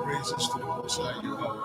Praises to the Mosaic, YAHAWAH.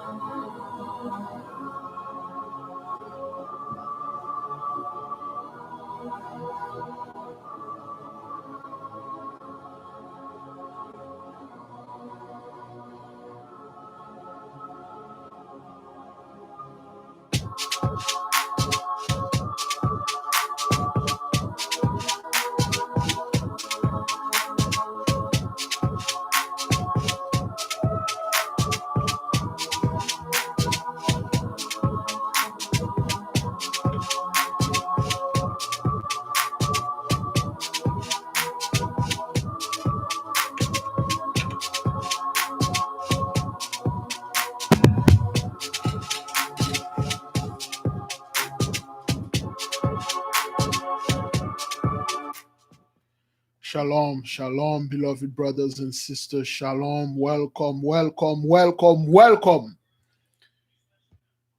Shalom, shalom, beloved brothers and sisters. Shalom, welcome, welcome, welcome, welcome.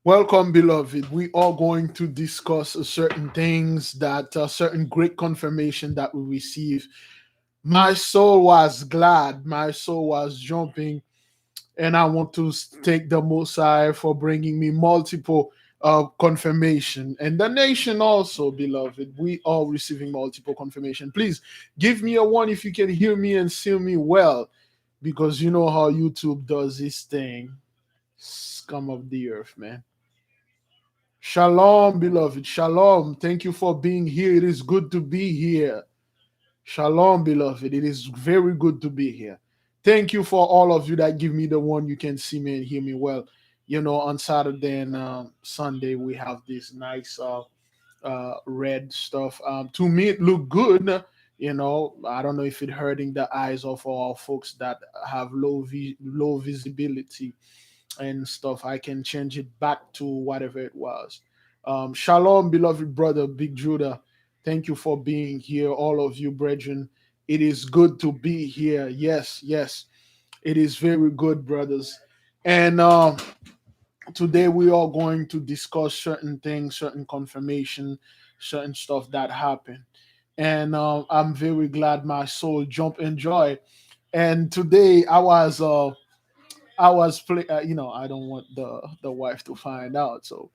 Welcome, beloved. We are going to discuss certain things that certain great confirmation that we receive. My soul was glad, my soul was jumping, and I want to thank the Most High for bringing me multiple confirmation, and the nation also, beloved. We are receiving multiple confirmation. Please give me a one if you can hear me and see me well, because you know how YouTube does this thing. Scum of the earth, man. Shalom, beloved. Shalom. Thank you for being here. It is good to be here. Shalom, beloved. It is very good to be here. Thank you for all of you that give me the one you can see me and hear me well. You know, on Saturday and Sunday, we have this nice red stuff. To me, it looked good. You know, I don't know if it hurting the eyes of all folks that have low visibility and stuff. I can change it back to whatever it was. Shalom, beloved brother, Big Judah. Thank you for being here, all of you, brethren. It is good to be here. Yes, yes, it is very good, brothers. And today we are going to discuss certain things, certain confirmation, certain stuff that happened. And I'm very glad my soul jumped in joy. And today I was you know, I don't want the wife to find out. So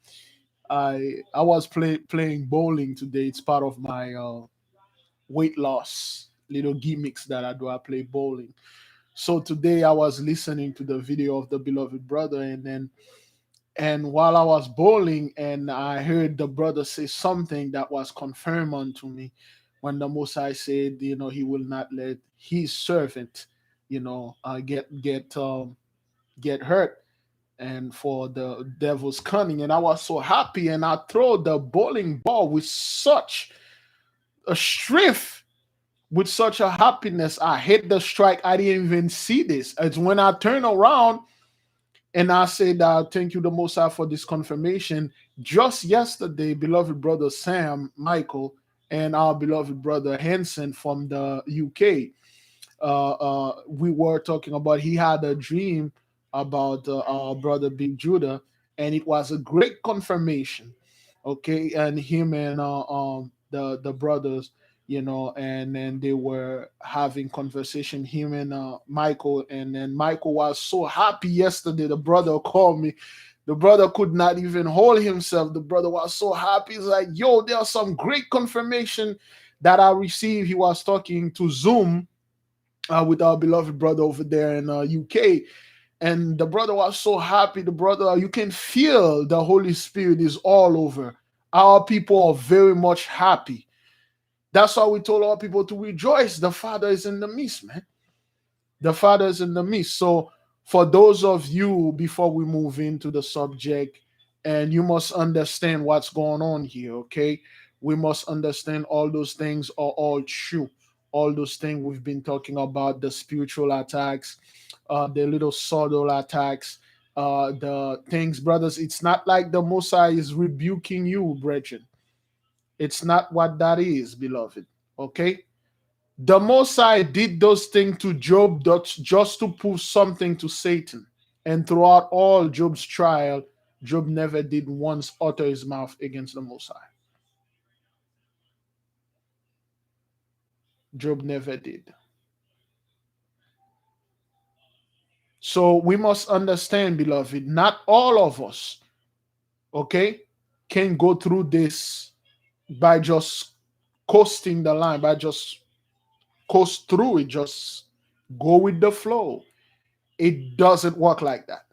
I was playing bowling today. It's part of my weight loss little gimmicks that I do. I play bowling. So today I was listening to the video of the beloved brother, and while I was bowling, and I heard the brother say something that was confirmed unto me when the Mosai said, you know, he will not let his servant, you know, get hurt and for the devil's cunning. And I was so happy, and I throw the bowling ball with such a strength, with such a happiness. I hit the strike. I didn't even see this. It's when I turn around and I said, thank you the Most High for this confirmation. Just yesterday, beloved brother Sam Michael and our beloved brother Henson from the UK, we were talking about, he had a dream about our brother Big Judah, and it was a great confirmation. Okay, and him and the brothers, and then they were having conversation, him and Michael, and then Michael was so happy yesterday. The brother called me. The brother could not even hold himself. The brother was so happy. He's like, yo, there's some great confirmation that I received. He was talking to Zoom with our beloved brother over there in UK. And the brother was so happy. The brother, you can feel the Holy Spirit is all over. Our people are very much happy. That's why we told our people to rejoice. The Father is in the midst, man. The Father is in the midst. So for those of you, before we move into the subject, and you must understand what's going on here, okay? We must understand all those things are all true. All those things we've been talking about, the spiritual attacks, the little subtle attacks, the things, brothers. It's not like the Mosai is rebuking you, brethren. It's not what that is, beloved. Okay? The Mosai did those things to Job just to prove something to Satan. And throughout all Job's trial, Job never did once utter his mouth against the Mosai. Job never did. So we must understand, beloved, not all of us, okay, can go through this by just coasting the line, by just coast through it, just go with the flow. It doesn't work like that.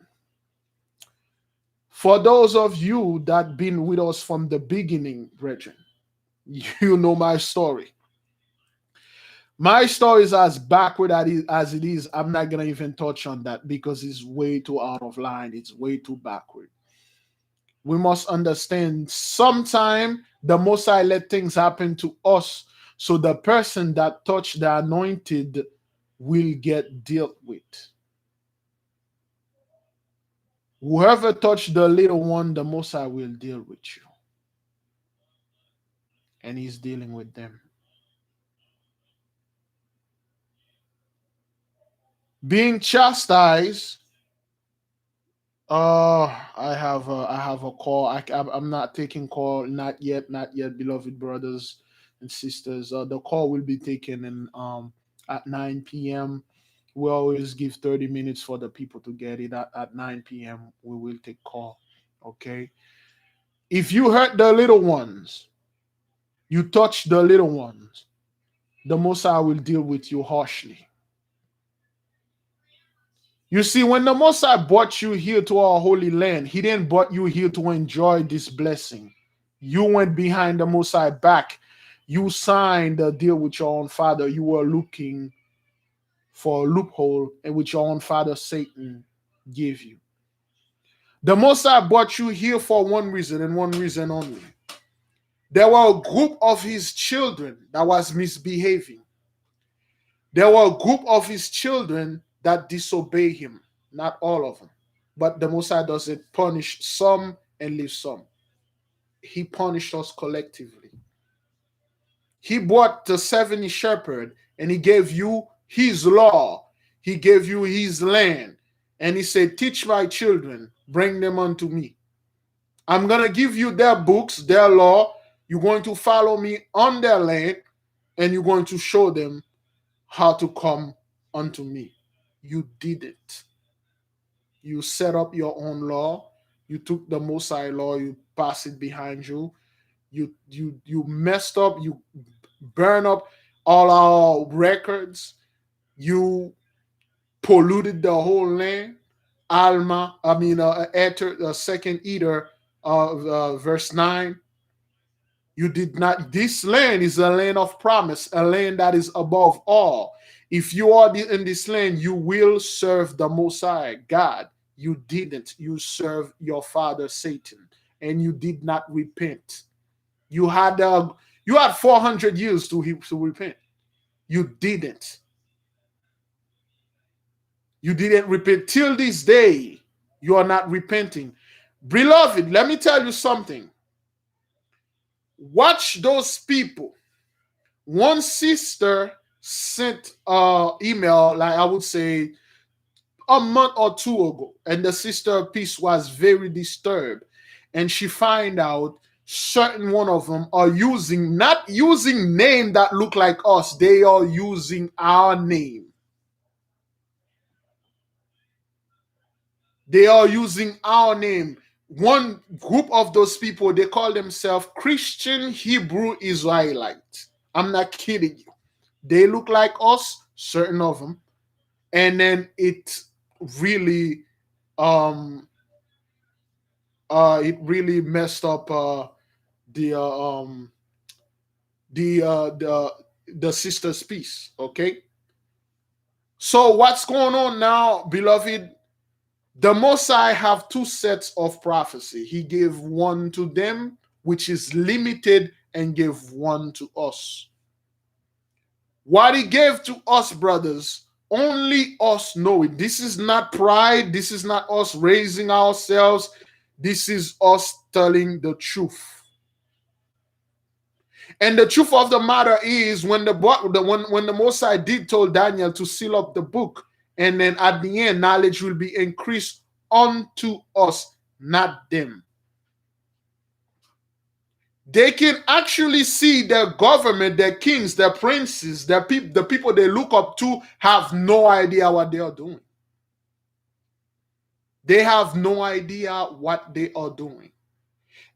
For those of you that been with us from the beginning, brethren, you know my story. My story is as backward as it is. I'm not going to even touch on that because it's way too out of line. It's way too backward. We must understand sometime the Most High let things happen to us so the person that touched the anointed will get dealt with. Whoever touched the little one, the Most High will deal with you. And he's dealing with them. Being chastised. I have a call. I'm not taking call, not yet, beloved brothers and sisters. The call will be taken in at 9 p.m. We always give 30 minutes for the people to get it. At 9 p.m. we will take call. Okay. If you hurt the little ones, you touch the little ones, the Most High will deal with you harshly. You see, when the Most High brought you here to our holy land, he didn't brought you here to enjoy this blessing. You went behind the Most High back. You signed a deal with your own father. You were looking for a loophole in which your own father Satan gave you. The Most High brought you here for one reason and one reason only. There were a group of his children that was misbehaving. There were a group of his children that disobey him. Not all of them. But the Most High doesn't punish some and leave some. He punished us collectively. He brought the 70 shepherd and he gave you his law. He gave you his land. And he said, teach my children, bring them unto me. I'm going to give you their books, their law. You're going to follow me on their land and you're going to show them how to come unto me. You did it. You set up your own law. You took the Most High law. You passed it behind you. You messed up. You burn up all our records. You polluted the whole land. Alma, Ether, second Eater, verse 9. You did not. This land is a land of promise, a land that is above all. If you are in this land, you will serve the Most High God. You didn't. You serve your father Satan, and you did not repent. You had 400 years to repent. You didn't. You didn't repent. Till this day, you are not repenting. Beloved, let me tell you something. Watch those people. One sister sent email, like I would say, a month or two ago, and the sister piece was very disturbed, and she find out certain one of them are not using name that look like us. They are using our name. They are using our name. One group of those people, they call themselves Christian Hebrew Israelites. I'm not kidding you. They look like us, certain of them, and then it really messed up the the sister's piece. Okay, so what's going on now, beloved? The Mosai have two sets of prophecy. He gave one to them, which is limited, and gave one to us. What he gave to us, brothers, only us know it. This is not pride. This is not us raising ourselves. This is us telling the truth. And the truth of the matter is, when the Mosai did told Daniel to seal up the book, and then at the end, knowledge will be increased unto us, not them. They can actually see their government, their kings, their princes, the people they look up to have no idea what they are doing. They have no idea what they are doing.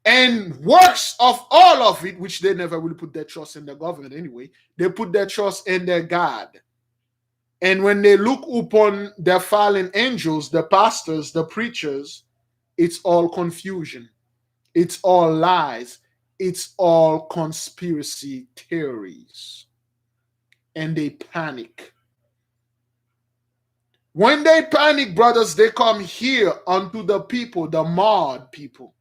And worst of all of it, which they never will put their trust in the government anyway, they put their trust in their God. And when they look upon their fallen angels, the pastors, the preachers, it's all confusion. It's all lies. It's all conspiracy theories. And they panic. When they panic, brothers, they come here unto the people, the marred people,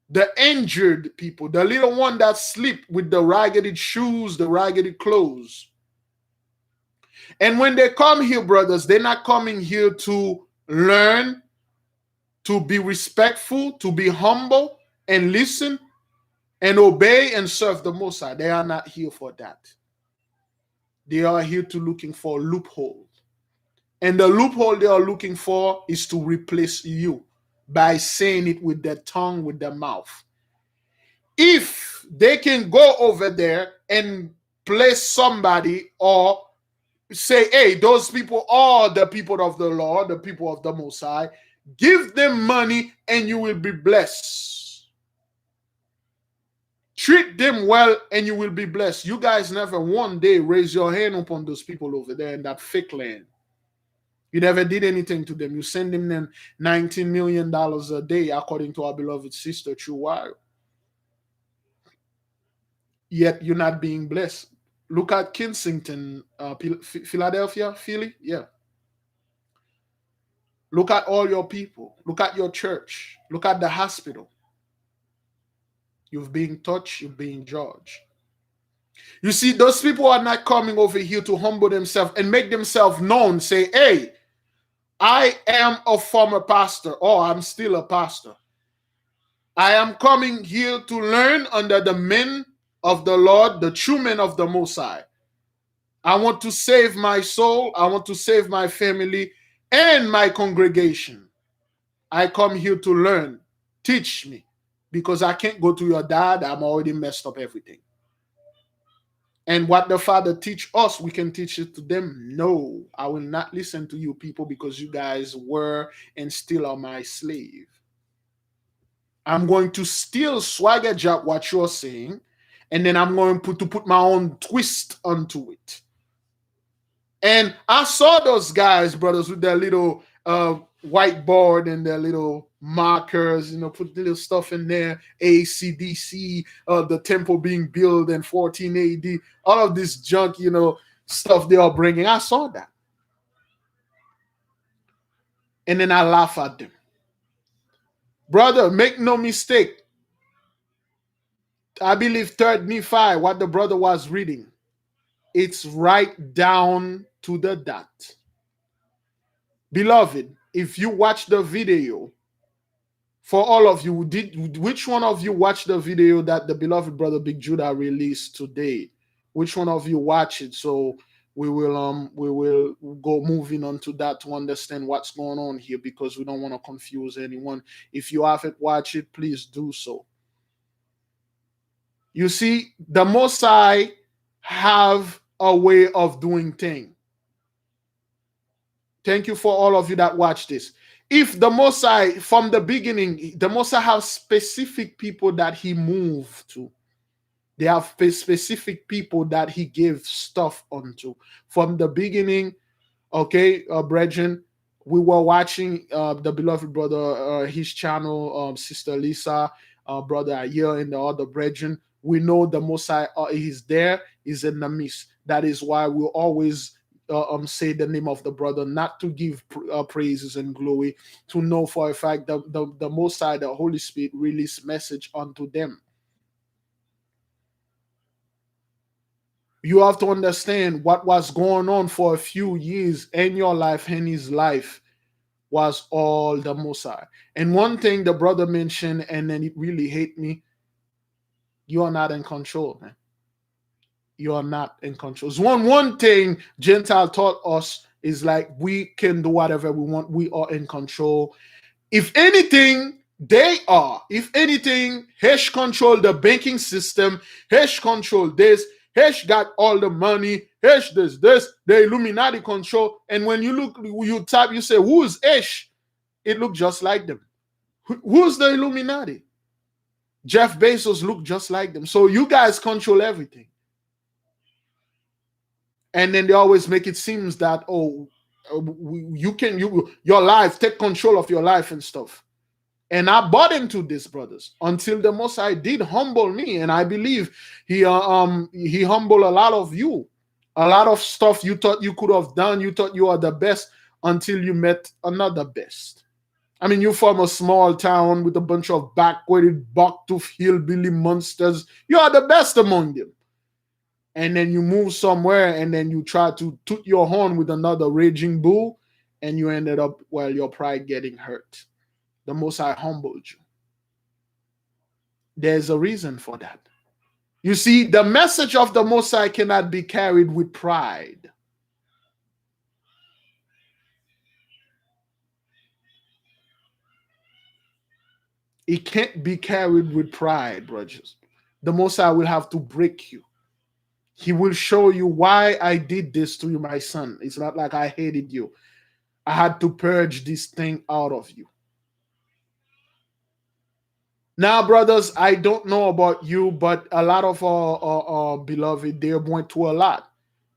the injured people, the little one that sleep with the raggedy shoes, the raggedy clothes. And when they come here, brothers, they're not coming here to learn, to be respectful, to be humble, and listen, and obey and serve the Messiah. They are not here for that. They are here to looking for loopholes. And the loophole they are looking for is to replace you by saying it with their tongue, with their mouth. If they can go over there and place somebody or say, hey, those people are the people of the Lord, the people of the Most High, give them money and you will be blessed. Treat them well and you will be blessed. You guys never one day raise your hand upon those people over there in that fake land. You never did anything to them. You send them $19 million a day, according to our beloved sister, True Wild. Yet you're not being blessed. Look at Kensington, Philadelphia, Philly. Yeah. Look at all your people. Look at your church. Look at the hospital. You're being touched. You're being judged. You see, those people are not coming over here to humble themselves and make themselves known. Say, hey, I am a former pastor, or I'm still a pastor. I am coming here to learn under the men of the Lord, the true men of the Most High. I want to save my soul. I want to save my family and my congregation. I come here to learn. Teach me. Because I can't go to your dad. I'm already messed up everything. And what the Father teach us, we can teach it to them. No, I will not listen to you people because you guys were and still are my slave. I'm going to still swagger jack what you're saying, and then I'm going to put my own twist onto it. And I saw those guys, brothers, with their little whiteboard and their little markers, put little stuff in there, ACDC, the temple being built in 14 AD, all of this junk, stuff they are bringing. I saw that. and then I laugh at them. Brother, make no mistake. I believe 3rd Nephi, what the brother was reading, it's right down to the dot. Beloved, if you watch the video, for all of you, which one of you watched the video that the beloved brother Big Judah released today? Which one of you watch it? So we will go moving on to that to understand what's going on here, because we don't want to confuse anyone. If you haven't watched it, please do so. You see, the Mosai have a way of doing things. Thank you for all of you that watch this. If the Mosai, from the beginning, the Mosai have specific people that he moved to. They have specific people that he gave stuff onto. From the beginning, okay, brethren, we were watching the beloved brother, his channel, Sister Lisa, brother Ayah, and the other brethren. We know the Mosai is there, is in the midst. That is why we always say the name of the brother, not to give praises and glory, to know for a fact that the Mosai, the Holy Spirit, release message unto them. You have to understand what was going on for a few years in your life, in his life, was all the Mosai. And one thing the brother mentioned, and then it really hit me, you are not in control, man. You are not in control. So one thing Gentile taught us is like, we can do whatever we want. We are in control. If anything, they are. If anything, Hesh control the banking system. Hesh control this. Hesh got all the money. Hesh this. The Illuminati control. And when you look, you type, you say, who's Hesh? It looked just like them. Who's the Illuminati? Jeff Bezos looked just like them. So you guys control everything. And then they always make it seem that, oh, your life, take control of your life and stuff. And I bought into this, brothers, until the Mosai did humble me. And I believe he humbled a lot of you. A lot of stuff you thought you could have done, you thought you are the best, until you met another best. I mean, you from a small town with a bunch of backwarded, bucktooth hillbilly monsters. You are the best among them. And then you move somewhere, and then you try to toot your horn with another raging bull, and you ended up, well, your pride getting hurt. The Most High humbled you. There's a reason for that. You see, the message of the Most High cannot be carried with pride. It can't be carried with pride, brothers. The Most High will have to break you. He will show you why I did this to you, my son. It's not like I hated you. I had to purge this thing out of you. Now, brothers, I don't know about you, but a lot of our beloved, they went through a lot.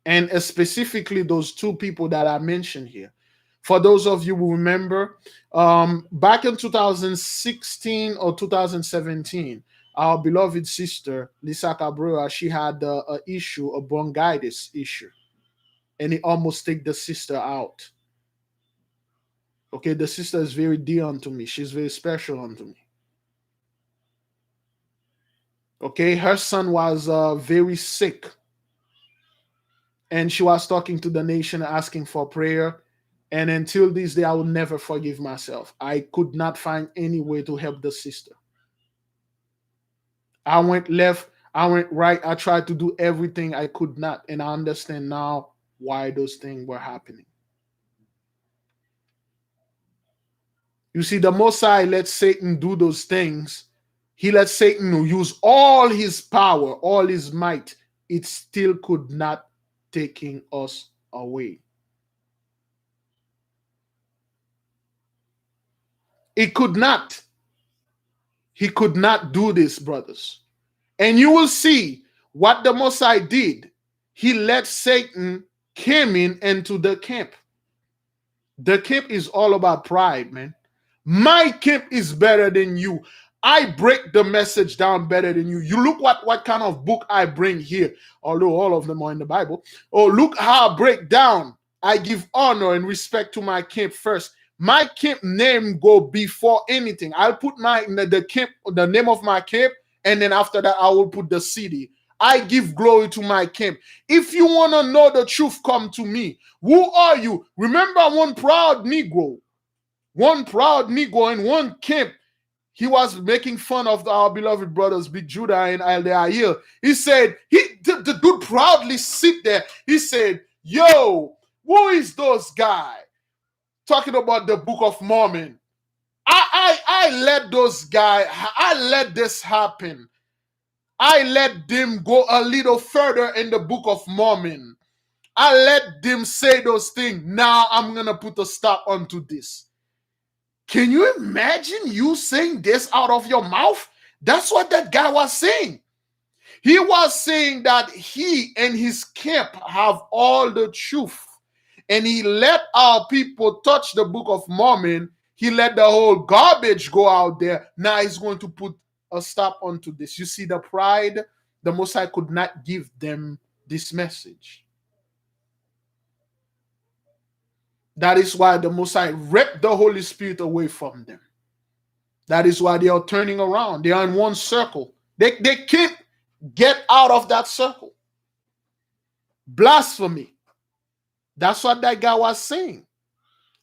And specifically those two people that I mentioned here. For those of you who remember, back in 2016 or 2017, our beloved sister, Lisa Cabrera, she had an issue, a bronchitis issue. And it almost took the sister out. Okay, the sister is very dear unto me. She's very special unto me. Okay, her son was very sick. And she was talking to the nation, asking for prayer. And until this day, I will never forgive myself. I could not find any way to help the sister. I went left, I went right. I tried to do everything I could not. And I understand now why those things were happening. You see, the Most High let Satan do those things. He let Satan use all his power, all his might. It still could not take us away. It could not. He could not do this, brothers. And you will see what the Most High did. He let Satan come into the camp. The camp is all about pride, man. My camp is better than you. I break the message down better than you. You look what kind of book I bring here, although all of them are in the Bible. Oh, look how I break down. I give honor and respect to my camp first. my camp name go before anything. I'll put the camp, the name of my camp, and then after that I will put the city. I give glory to my camp. If you want to know the truth, come to me. Who are you? Remember one proud Negro in one camp. He was making fun of our beloved brothers, Big Judah and Azariah. He said, the dude proudly sit there. He said, yo, who is those guys? Talking about the Book of Mormon. I let those guys, I let this happen. I let them go a little further in the Book of Mormon. I let them say those things. Now I'm going to put a stop onto this. Can you imagine you saying this out of your mouth? That's what that guy was saying. He was saying that he and his camp have all the truth. And he let our people touch the Book of Mormon. He let the whole garbage go out there. Now he's going to put a stop onto this. You see the pride? The Mosaic could not give them this message. That is why the Mosaic ripped the Holy Spirit away from them. That is why they are turning around. They are in one circle. They can't get out of that circle. Blasphemy. That's what that guy was saying.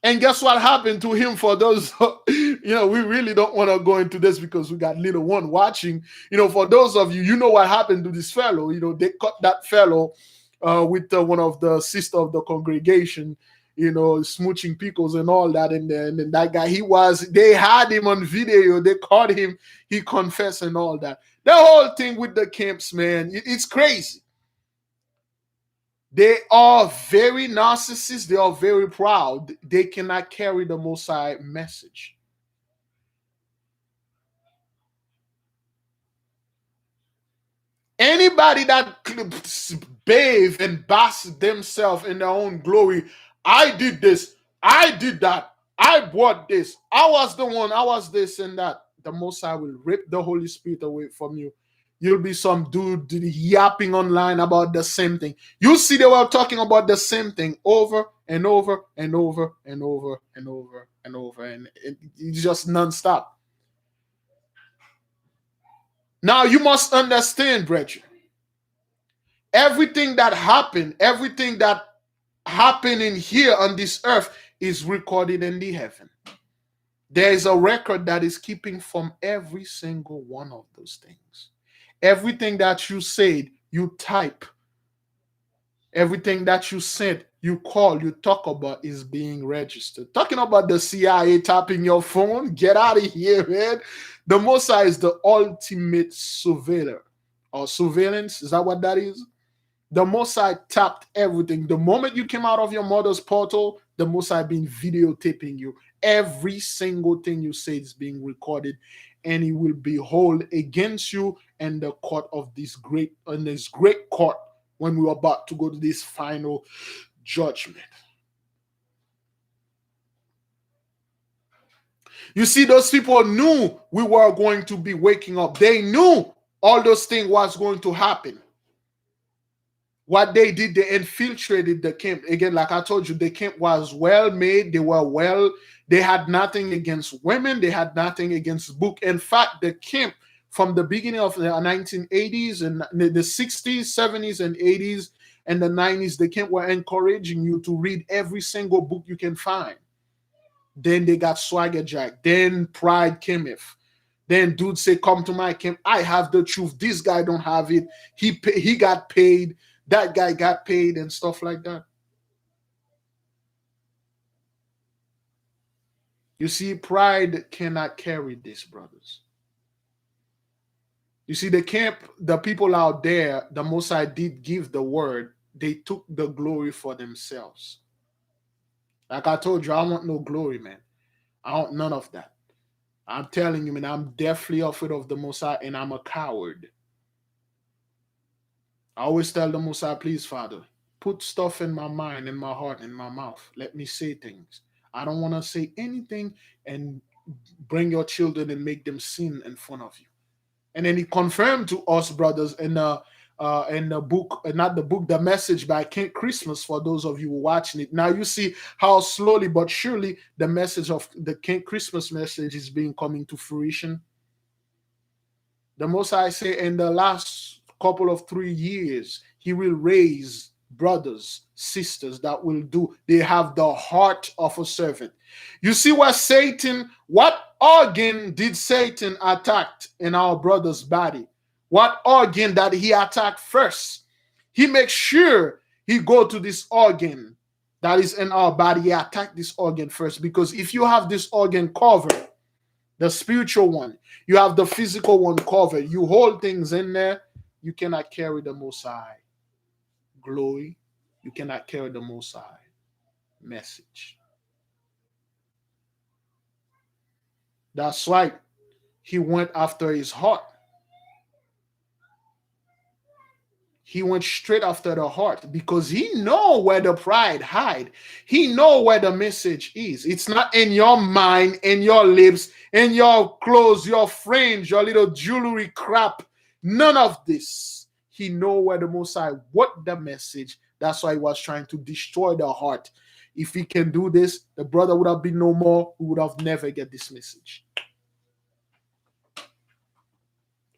And guess what happened to him? For those, we really don't want to go into this because we got little one watching. For those of you, you know what happened to this fellow. They cut that fellow with one of the sister of the congregation, smooching pickles and all that. And then that guy, they had him on video. They caught him. He confessed and all that. The whole thing with the camps, man, it's crazy. They are very narcissist. They are very proud. They cannot carry the Mosaic message. Anybody that bathe and bask themselves in their own glory, I did this, I did that, I bought this, I was the one, I was this and that. The Mosaic will rip the Holy Spirit away from you. You'll be some dude yapping online about the same thing. You see, they were talking about the same thing over and over and over and over and over and over, and it's just nonstop. Now you must understand, brethren. Everything that happened in here on this earth is recorded in the heaven. There is a record that is keeping from every single one of those things. Everything that you said, you type. Everything that you sent, you call, you talk about is being registered. Talking about the CIA tapping your phone, get out of here, man. The Mosaic is the ultimate surveiller or surveillance. Is that what that is? The Mosaic tapped everything. The moment you came out of your mother's portal, the Mosaic been videotaping you. Every single thing you say is being recorded, and it will be held against you in the court of this great court when we're about to go to this final judgment. You see, those people knew we were going to be waking up. They knew all those things was going to happen. What they did, they infiltrated the camp. Again, like I told you, the camp was well made. They had nothing against women. They had nothing against book. In fact, the camp from the beginning of the 1980s and the 60s, 70s, and 80s and the 90s, the camp were encouraging you to read every single book you can find. Then they got swagger jack. Then pride came if. Then dudes say, come to my camp. I have the truth. This guy don't have it. He got paid. That guy got paid and stuff like that. You see, pride cannot carry this, brothers. You see, the camp, the people out there, the Mosaic did give the word. They took the glory for themselves. Like I told you, I want no glory, man. I want none of that. I'm telling you, man, I'm definitely afraid of the Mosaic, and I'm a coward. I always tell the Mosaic, please, Father, put stuff in my mind, in my heart, in my mouth. Let me say things. I don't want to say anything and bring your children and make them sin in front of you. And then he confirmed to us, brothers, in in the book, not the book, the message by King Christmas, for those of you watching it. Now you see how slowly but surely the message of the King Christmas message is being coming to fruition. The Most High say in the last couple of 3 years, he will raise brothers, sisters that will do, they have the heart of a servant. You see what organ did Satan attack in our brother's body? What organ that he attacked first? He makes sure he go to this organ that is in our body. He attack this organ first, because if you have this organ covered, the spiritual one, you have the physical one covered, you hold things in there, you cannot carry the Most High glory. You cannot carry the Most High message. That's right. He went after his heart. He went straight after the heart, because he know where the pride hide. He know where the message is. It's not in your mind, in your lips, in your clothes, your frames, your little jewelry crap. None of this. He know where the Most High, what the message. That's why he was trying to destroy the heart. If he can do this, the brother would have been no more. We would have never get this message.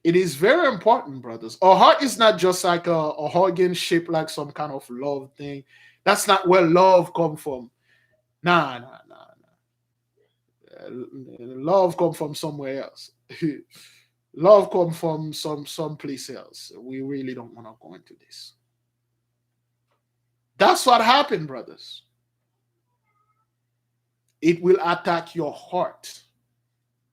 It is very important, brothers. Our heart is not just like a organ shaped like some kind of love thing. That's not where love come from. Nah. Love come from somewhere else. Love come from some place else. We really don't want to go into this. That's what happened, brothers. It will attack your heart.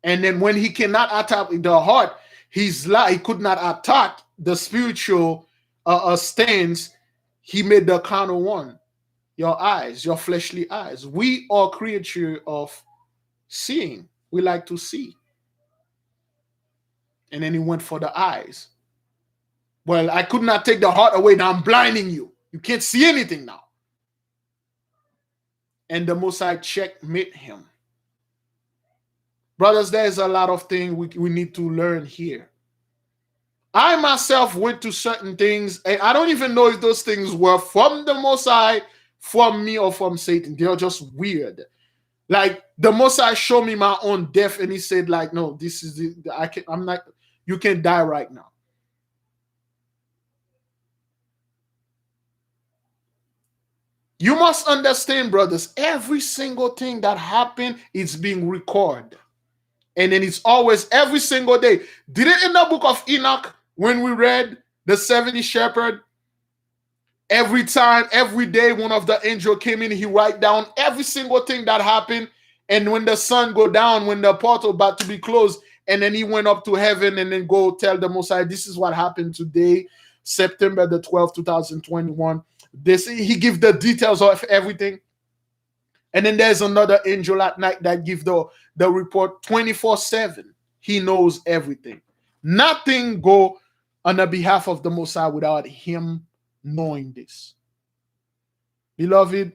And then when he cannot attack the heart, he could not attack the spiritual stance. He made the carnal one, your eyes, your fleshly eyes. We are creature of seeing. We like to see. And then he went for the eyes. Well, I could not take the heart away. Now I'm blinding you. You can't see anything now. And the Most High checkmate him. Brothers, there's a lot of things we need to learn here. I myself went to certain things, and I don't even know if those things were from the Most High, from me, or from Satan. They're just weird. Like the Most High showed me my own death, and he said, like, no, this is you can die right now. You must understand, brothers, every single thing that happened is being recorded. And then it's always every single day. Did it in the book of Enoch when we read the 70 shepherd? Every time, every day, one of the angels came in, he write down every single thing that happened. And when the sun go down, when the portal about to be closed, and then he went up to heaven and then go tell the Most High, this is what happened today, September the 12th, 2021. He give the details of everything. And then there's another angel at night that gives the report 24/7. He knows everything. Nothing go on the behalf of the Most High without him knowing this. Beloved,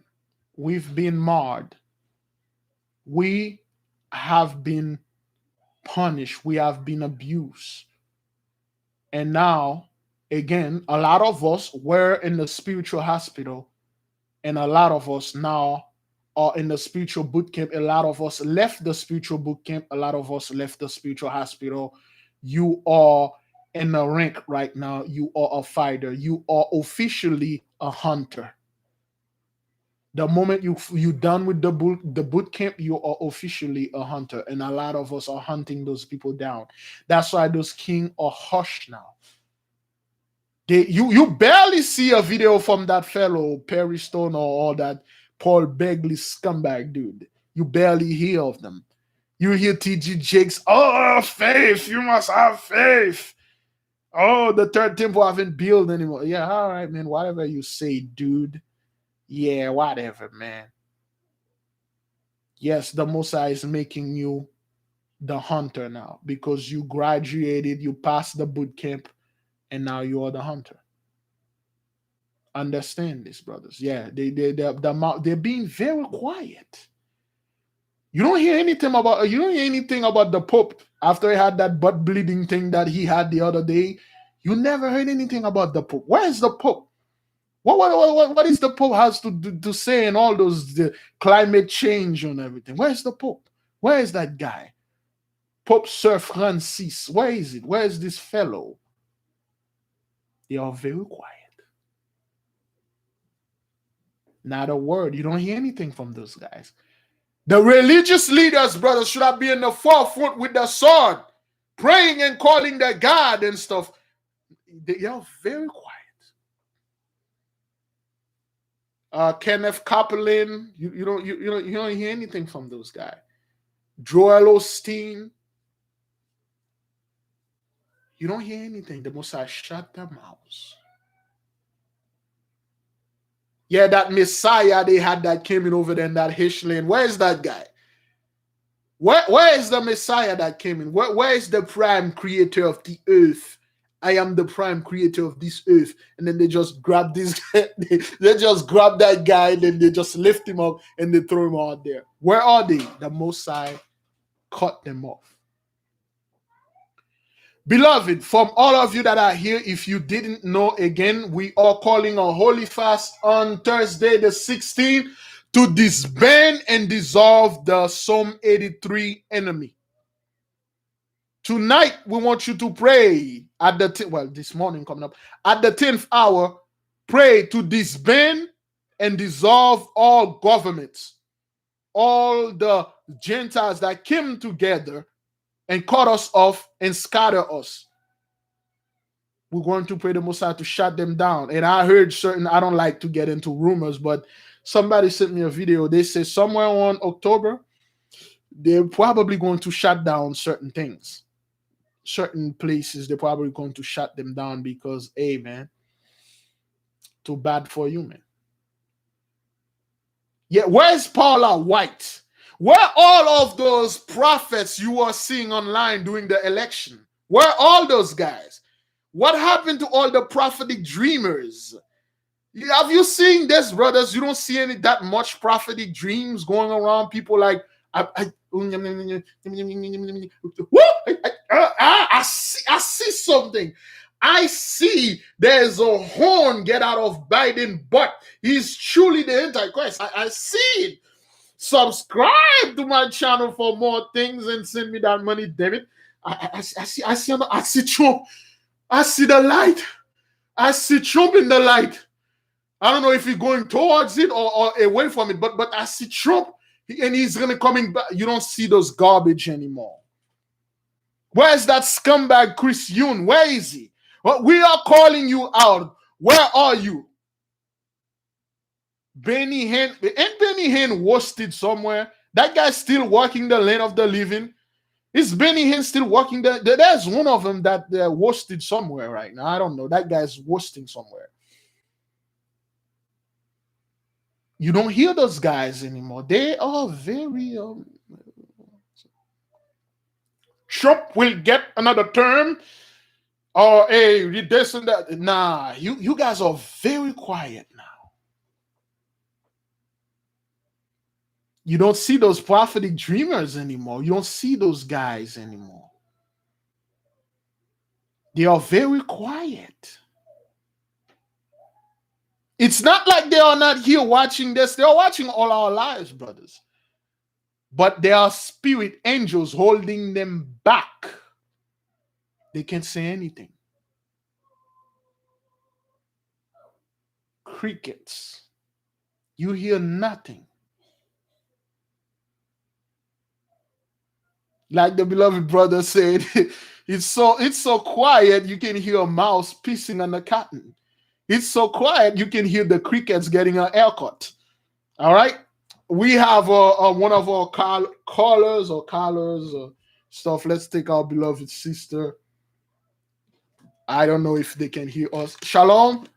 we've been marred. We have been punished. We have been abused. And now, again, a lot of us were in the spiritual hospital, and a lot of us now are in the spiritual boot camp. A lot of us left the spiritual boot camp. A lot of us left the spiritual hospital. You are in the rank right now. You are a fighter. You are officially a hunter. The moment you done with the boot camp, you are officially a hunter. And a lot of us are hunting those people down. That's why those kings are hushed now. You barely see a video from that fellow Perry Stone or that Paul Begley scumbag dude. You barely hear of them. You hear T.G. Jakes, oh, faith, you must have faith. Oh, the third temple haven't built anymore. Yeah, all right, man, whatever you say, dude. Yeah, whatever, man. Yes, the Most High is making you the hunter now because you graduated, you passed the boot camp, and now you are the hunter. Understand this, brothers. Yeah, they're being very quiet. You don't hear anything about the Pope after he had that butt bleeding thing that he had the other day. You never heard anything about the Pope. Where is the Pope? What is the Pope has to say in all those the climate change and everything? Where's the Pope? Where is that guy? Pope Sir Francis. Where is it? Where is this fellow? They are very quiet. Not a word. You don't hear anything from those guys. The religious leaders, brothers, should have been in the forefront with the sword, praying and calling their God and stuff. They are very quiet. Kenneth Copeland, you don't hear anything from those guys. Joel Osteen, you don't hear anything. The Messiah shut their mouths. Yeah, that Messiah they had that came in over there in that Hishland. Where is that guy? Where is the Messiah that came in? Where is the prime creator of the earth? I am the prime creator of this earth. And then they just grab this guy. They just grab that guy, and then they just lift him up and they throw him out there. Where are they? The Messiah cut them off. Beloved, from all of you that are here, if you didn't know, again, we are calling a holy fast on Thursday the 16th to disband and dissolve the Psalm 83 enemy. Tonight, we want you to pray at this morning coming up, at the 10th hour, pray to disband and dissolve all governments, all the Gentiles that came together and cut us off and scatter us. We're going to pray the Messiah to shut them down. And I heard I don't like to get into rumors, but somebody sent me a video. They say somewhere on October, they're probably going to shut down certain things. Certain places, they're probably going to shut them down because, hey, man, too bad for you, man. Yeah, where's Paula White? Where all of those prophets you are seeing online during the election? Where are all those guys? What happened to all the prophetic dreamers? Have you seen this, brothers? You don't see that much prophetic dreams going around. People like, I see something. I see there's a horn get out of Biden, but he's truly the Antichrist. I see it. Subscribe to my channel for more things and send me that money, damn it. I see Trump. I see the light. I see Trump in the light. I don't know if he's going towards it or away from it, but I see Trump, and he's gonna coming back. You don't see those garbage anymore. Where's that scumbag Chris Yoon? Where is he? Well, we are calling you out. Where are you? Benny Hinn, ain't Benny Hinn wasted somewhere? That guy's still walking the land of the living. Is Benny Hinn still walking there? There's one of them that they're wasted somewhere right now. I don't know. That guy's wasting somewhere. You don't hear those guys anymore. They are very Trump will get another term, or hey, this and that. Nah, you guys are very quiet now. You don't see those prophetic dreamers anymore. You don't see those guys anymore. They are very quiet. It's not like they are not here watching this. They are watching all our lives, brothers. But there are spirit angels holding them back. They can't say anything. Crickets. You hear nothing. Like the beloved brother said, it's so quiet you can hear a mouse pissing on the cotton. It's so quiet you can hear the crickets getting a haircut. All right, we have one of our callers or stuff. Let's take our beloved sister. I don't know if they can hear us. Shalom.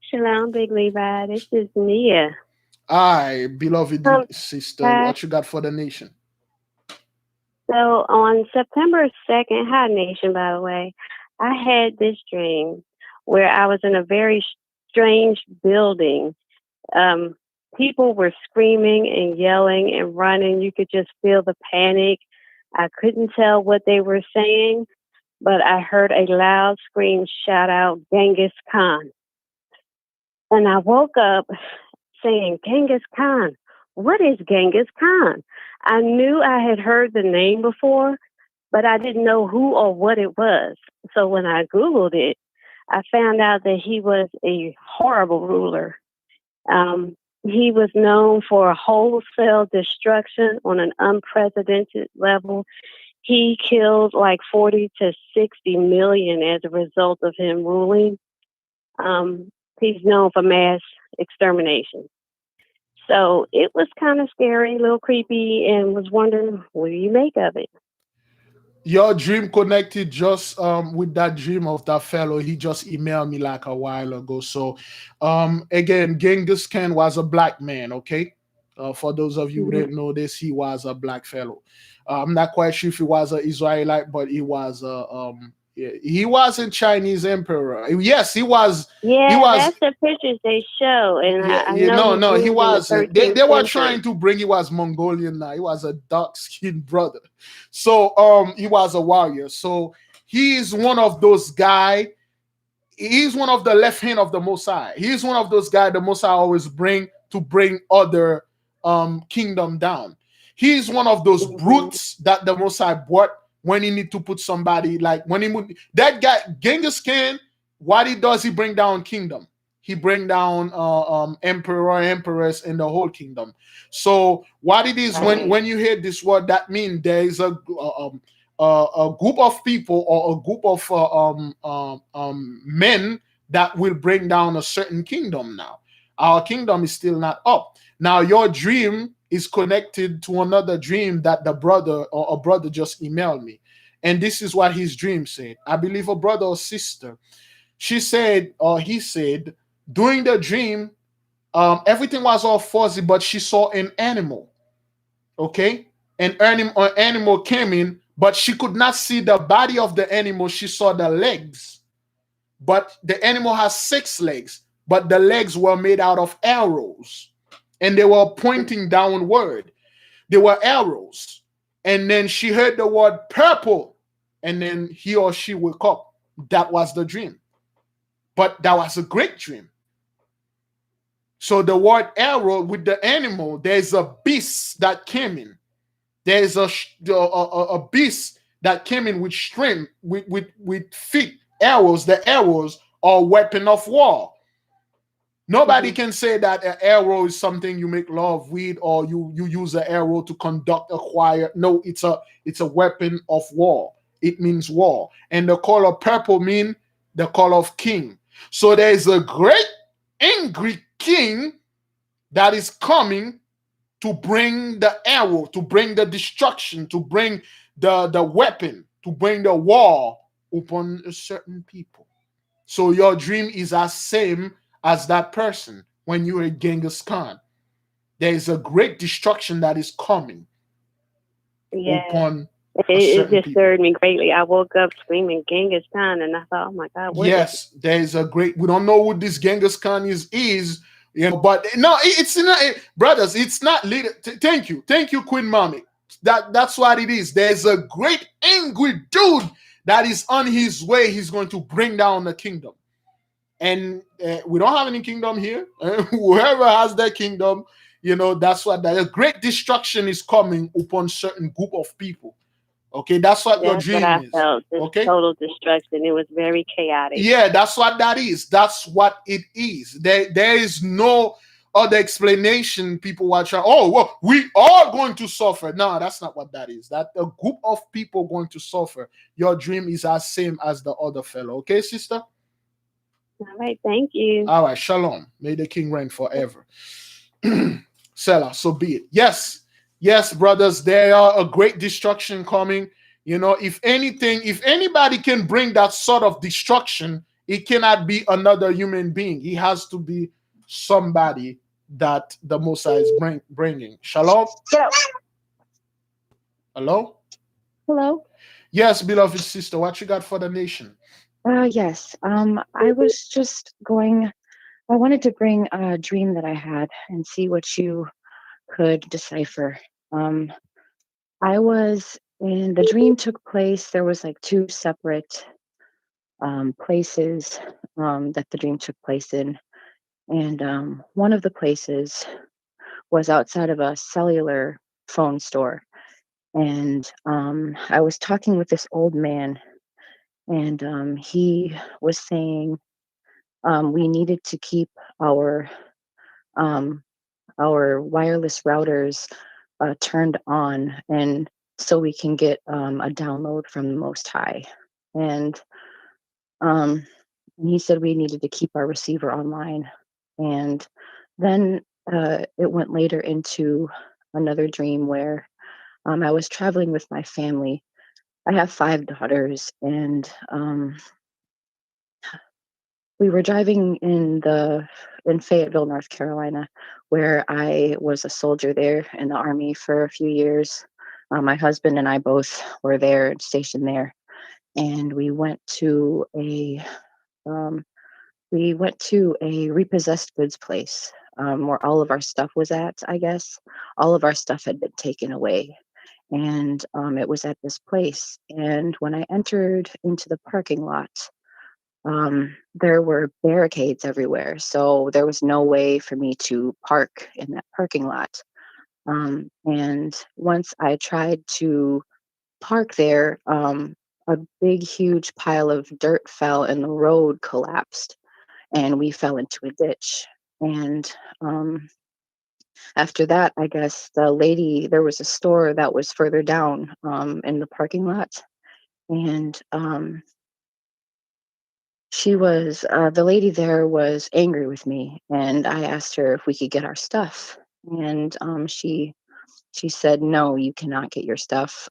Shalom, Big Levi. This is Nia. Hi, beloved sister. What you got for the nation? So on September 2nd, hi nation, by the way, I had this dream where I was in a very strange building. People were screaming and yelling and running. You could just feel the panic. I couldn't tell what they were saying, but I heard a loud scream shout out Genghis Khan. And I woke up saying, Genghis Khan, what is Genghis Khan? I knew I had heard the name before, but I didn't know who or what it was. So when I Googled it, I found out that he was a horrible ruler. Um, he was known for wholesale destruction on an unprecedented level. He killed like 40 to 60 million as a result of him ruling. Um, he's known for mass extermination. So it was kind of scary, a little creepy, and was wondering what do you make of it? Your dream connected just with that dream of that fellow. He just emailed me like a while ago. So again, Genghis Khan was a black man, okay? For those of you who Hmm. didn't know this, he was a black fellow. I'm not quite sure if he was an Israelite, but he was he wasn't Chinese emperor. Yes, he Yeah, was. that's the pictures they show, and Yeah, I yeah, know no, he no, he ruled in the wasn't. They, 13th they were trying century. to bring he was Mongolian now. He was a dark skinned brother. So he was a warrior. So he's one of those guy. He's one of the left hand of the Mosai. He's one of those guys the Mosai always bring to bring other kingdom down. He's one of those Hmm. brutes that the Mosai brought when he need to put somebody like when he that guy Genghis Khan. What he does, he bring down kingdom. He bring down emperor, empress, in the whole kingdom. So what it is Right. when you hear this word, that means there is a group of people or a group of men that will bring down a certain kingdom now. Our kingdom is still not up. Now, your dream is connected to another dream that the brother or a brother just emailed me. And this is what his dream said. I believe a brother or sister. She said, or he said, during the dream, everything was all fuzzy, but she saw an animal. Okay, an animal came in, but she could not see the body of the animal. She saw the legs, but the animal has 6 legs, but the legs were made out of arrows, and they were pointing downward. They were arrows, and then she heard the word purple, and then he or she woke up. That was the dream, but that was a great dream. So the word arrow with the animal, there's a beast that came in. There's a beast that came in with strength, with feet, arrows. The arrows are weapon of war. Nobody Hmm. can say that an arrow is something you make love with, or you use an arrow to conduct a choir. No, it's a weapon of war. It means war, and the color purple mean the color of king. So there is a great angry king that is coming to bring the arrow, to bring the destruction, to bring the weapon, to bring the war upon a certain people. So your dream is as same as that person when you're a Genghis Khan. There is a great destruction that is coming Yeah, upon a it certain people. disturbed me greatly. I woke up screaming Genghis Khan, and I thought, oh my God, what is it? Yes, there is a great. We don't know who this Genghis Khan is, but no, it's not, brothers. It's not. Thank you, Queen Mommy. That's what it is. There's a great angry dude that is on his way. He's going to bring down the kingdom, and we don't have any kingdom here. Whoever has their kingdom, that's what that. A great destruction is coming upon certain group of people. Okay, that's what your That's what dream I is. felt. Just Okay, total destruction. It was very chaotic. yeah, that's what that is. That's what it is. There is no other explanation. People are trying, oh, well, we are going to suffer. No, that's not what that is. That a group of people going to suffer. Your dream is as same as the other fellow. Okay, sister? All right, thank you. All right, shalom. May the king reign forever. Selah, so be it. Yes, yes, brothers, there are a great destruction coming. If anything, if anybody can bring that sort of destruction, it cannot be another human being. He has to be somebody that the Mosai is bringing. Shalom. So, Hello. hello. Yes, beloved sister, what you got for the nation? Yes. I was just going. I wanted to bring a dream that I had and see what you could decipher. Um, I was And the dream took place. There was like two separate places that the dream took place in. And one of the places was outside of a cellular phone store. And I was talking with this old man, and he was saying we needed to keep um, our wireless routers turned on, and so we can get a download from the Most High. And um, he said we needed to keep our receiver online. And then it went later into another dream where I was traveling with my family. I have 5 daughters, and we were driving in Fayetteville, North Carolina, where I was a soldier there in the Army for a few years. My husband and I both were there, stationed there, and um, we went to a repossessed goods place where all of our stuff was at. I guess all of our stuff had been taken away, and it was at this place. And when I entered into the parking lot, there were barricades everywhere, so there was no way for me to park in that parking lot. And once I tried to park there, a big, huge pile of dirt fell and the road collapsed, and we fell into a ditch. And after that, I guess there was a store that was further down in the parking lot, and the lady there was angry with me, and I asked her if we could get our stuff. And she said, no, you cannot get your stuff.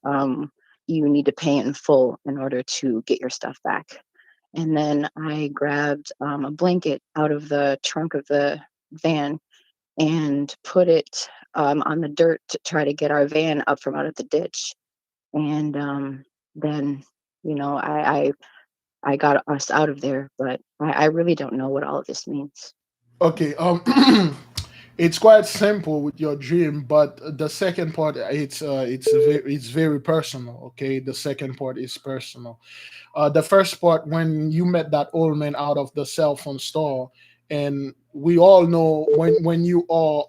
You need to pay in full in order to get your stuff back. And then I grabbed a blanket out of the trunk of the van and put it on the dirt to try to get our van up from out of the ditch. And then, I got us out of there, but I really don't know what all of this means. Okay. It's quite simple with your dream, but the second part, it's very personal. Okay, the second part is personal. The first part, when you met that old man out of the cell phone store, and we all know when you are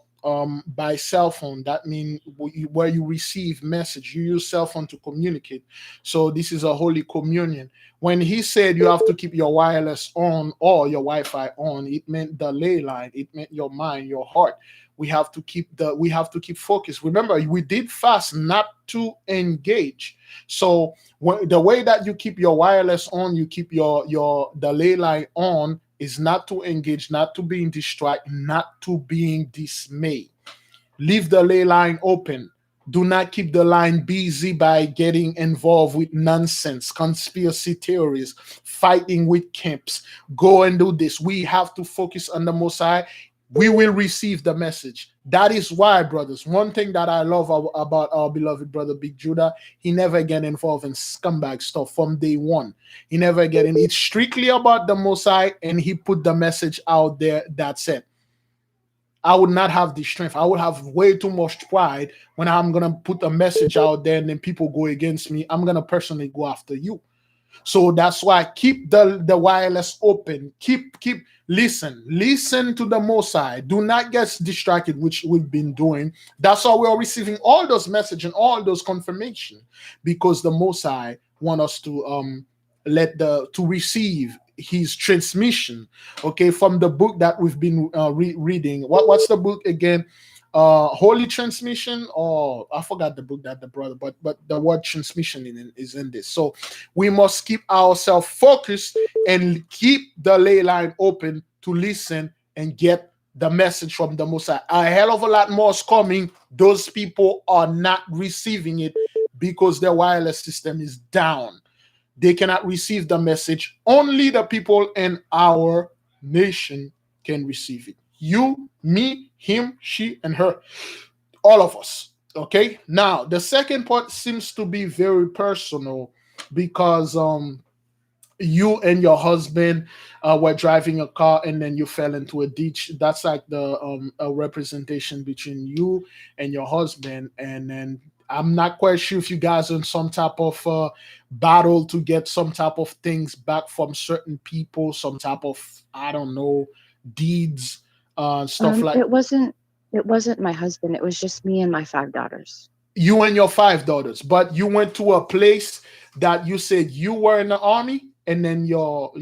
by cell phone, that means where you receive message, you use cell phone to communicate. So this is a holy communion. When he said you have to keep your wireless on or your Wi-Fi on, it meant the ley line, it meant your mind, your heart. We have to keep focused. Remember, we did fast not to engage. So the way that you keep your wireless on, you keep your the ley line on, is not to engage, not to being distracted, not to being dismayed. Leave the ley line open. Do not keep the line busy by getting involved with nonsense, conspiracy theories, fighting with camps. Go and do this. We have to focus on the Most High. We will receive the message. That is why, brothers, one thing that I love about our beloved brother Big Judah, he never get involved in scumbag stuff from day one. He never get in. It's strictly about the Most High, and he put the message out there. That's it. I would not have the strength. I would have way too much pride when I'm gonna put a message out there and then people go against me. I'm gonna personally go after you. So that's why keep the wireless open. Keep listen to the Most High. Do not get distracted, which we've been doing. That's why we are receiving all those messages and all those confirmation, because the Most High want us to to receive his transmission. Okay, from the book that we've been reading. What's the book again? Holy transmission, or I forgot the book that the brother, but the word transmission is in this. So we must keep ourselves focused and keep the ley line open to listen and get the message from the Most High. A hell of a lot more is coming. Those people are not receiving it because their wireless system is down. They cannot receive the message. Only the people in our nation can receive it. You, me, him, she, and her. All of us. Okay. Now, the second part seems to be very personal because you and your husband were driving a car and then you fell into a ditch. That's like the a representation between you and your husband, and then I'm not quite sure if you guys in some type of battle to get some type of things back from certain people, some type of, I don't know, deeds, stuff like. It wasn't my husband. It was just me and my 5 daughters. You and your 5 daughters, but you went to a place that you said you were in the army, and then your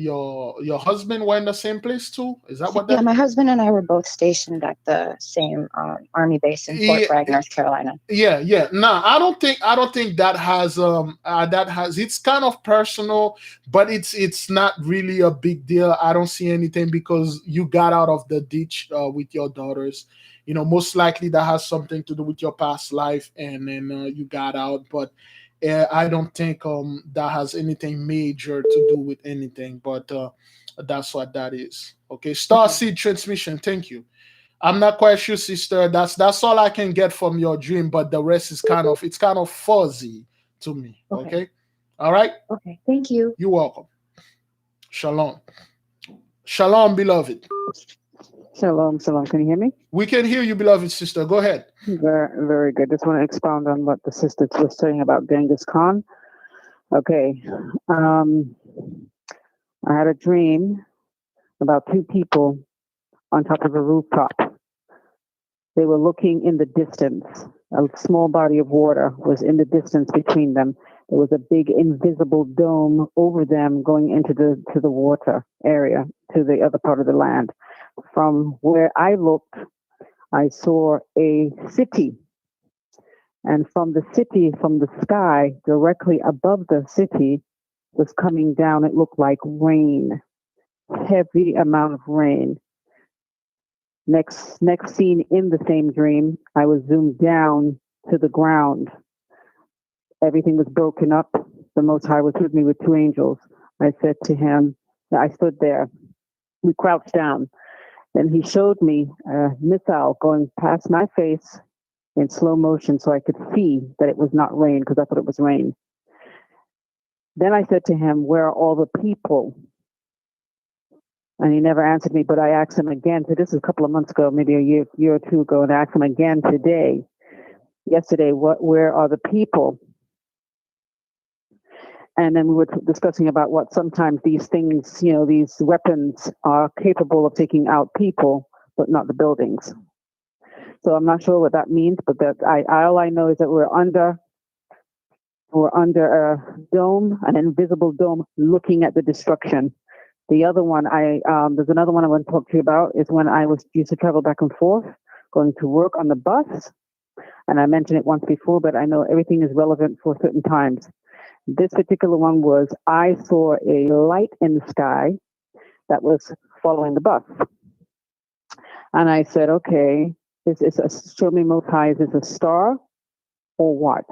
husband were in the same place too. Is that what Yeah, that? my husband and I were both stationed at the same army base in Fort Yeah, Bragg, North Carolina. yeah. No, I don't think that has it's kind of personal, but it's not really a big deal. I don't see anything because you got out of the ditch with your daughters. Most likely that has something to do with your past life, and then you got out. But I don't think that has anything major to do with anything. But that's what that is. Okay, Star Okay. Seed Transmission. Thank you. I'm not quite sure, sister. That's all I can get from your dream, but the rest is kind of fuzzy to me. Okay. Okay, all right. Okay. Thank you. You're welcome. Shalom, shalom, beloved. Shalom, shalom. Can you hear me? We can hear you, beloved sister. Go ahead. Very, very good. Just want to expound on what the sister was saying about Genghis Khan. Okay. I had a dream about 2 people on top of a rooftop. They were looking in the distance. A small body of water was in the distance between them. There was a big invisible dome over them going into the water area, to the other part of the land. From where I looked, I saw a city. And from the city, from the sky, directly above the city, was coming down. It looked like rain, heavy amount of rain. Next scene in the same dream, I was zoomed down to the ground. Everything was broken up. The Most High was with me with 2 angels. I said to him, I stood there. We crouched down. Then he showed me a missile going past my face in slow motion so I could see that it was not rain, because I thought it was rain. Then I said to him, where are all the people? And he never answered me, but I asked him again. So this is a couple of months ago, maybe a year or 2 ago, and I asked him again yesterday, where are the people? And then we were discussing about what sometimes these things, these weapons are capable of taking out people, but not the buildings. So I'm not sure what that means, but all I know is that we're under a dome, an invisible dome, looking at the destruction. The other one, there's another one I want to talk to you about, is when I used to travel back and forth, going to work on the bus. And I mentioned it once before, but I know everything is relevant for certain times. This particular one was, I saw a light in the sky that was following the bus. And I said, okay, show me Most High, is this a star or what?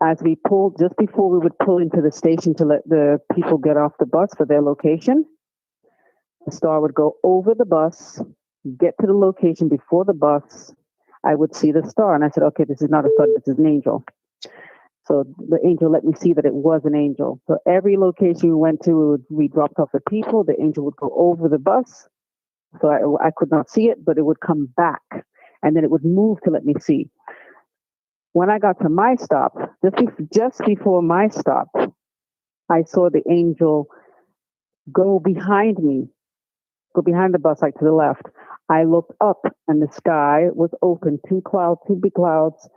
As we pulled, just before we would pull into the station to let the people get off the bus for their location, the star would go over the bus, get to the location before the bus. I would see the star. And I said, okay, this is not a star, this is an angel. So the angel let me see that it was an angel. So every location we went to, we dropped off the people. The angel would go over the bus. So I could not see it, but it would come back. And then it would move to let me see. When I got to my stop, just before my stop, I saw the angel go behind me, go behind the bus, like to the left. I looked up and the sky was open, 2 big clouds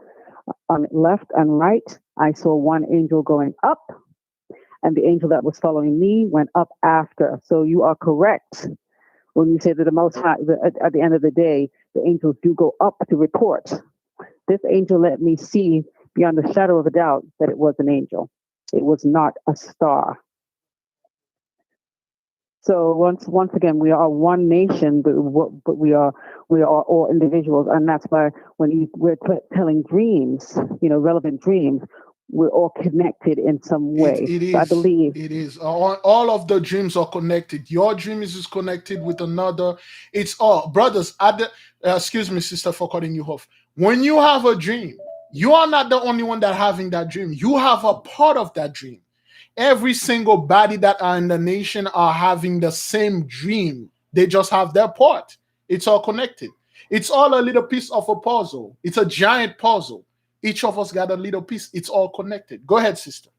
on left and right. I saw one angel going up, and the angel that was following me went up after. So you are correct when you say that the Most High, at the end of the day, the angels do go up to report. This angel let me see beyond the shadow of a doubt that it was an angel. It was not a star. So once again, we are one nation, but we are all individuals, and that's why when we're telling dreams, relevant dreams, we're all connected in some way. It So I is. believe It is. All of the dreams are connected. Your dream is connected with another. It's all brothers. Excuse me, sister, for cutting you off. When you have a dream, you are not the only one that having that dream. You have a part of that dream. Every single body that are in the nation are having the same dream. They just have their part. It's all connected. It's all a little piece of a puzzle. It's a giant puzzle. Each of us got a little piece. It's all connected. Go ahead, sister.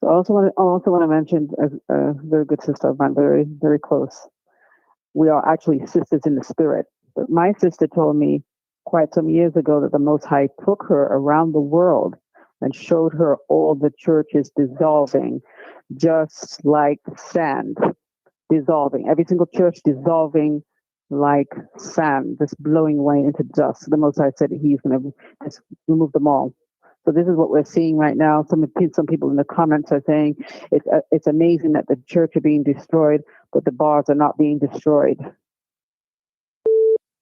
So I also want to mention a very good sister of mine, very, very close. We are actually sisters in the spirit. But my sister told me quite some years ago that the Most High took her around the world and showed her all the churches dissolving, just like sand, dissolving. Every single church dissolving like sand, just blowing away into dust. The Most High said that He's going to just remove them all. So this is what we're seeing right now. Some people in the comments are saying it's amazing that the church are being destroyed, but the bars are not being destroyed.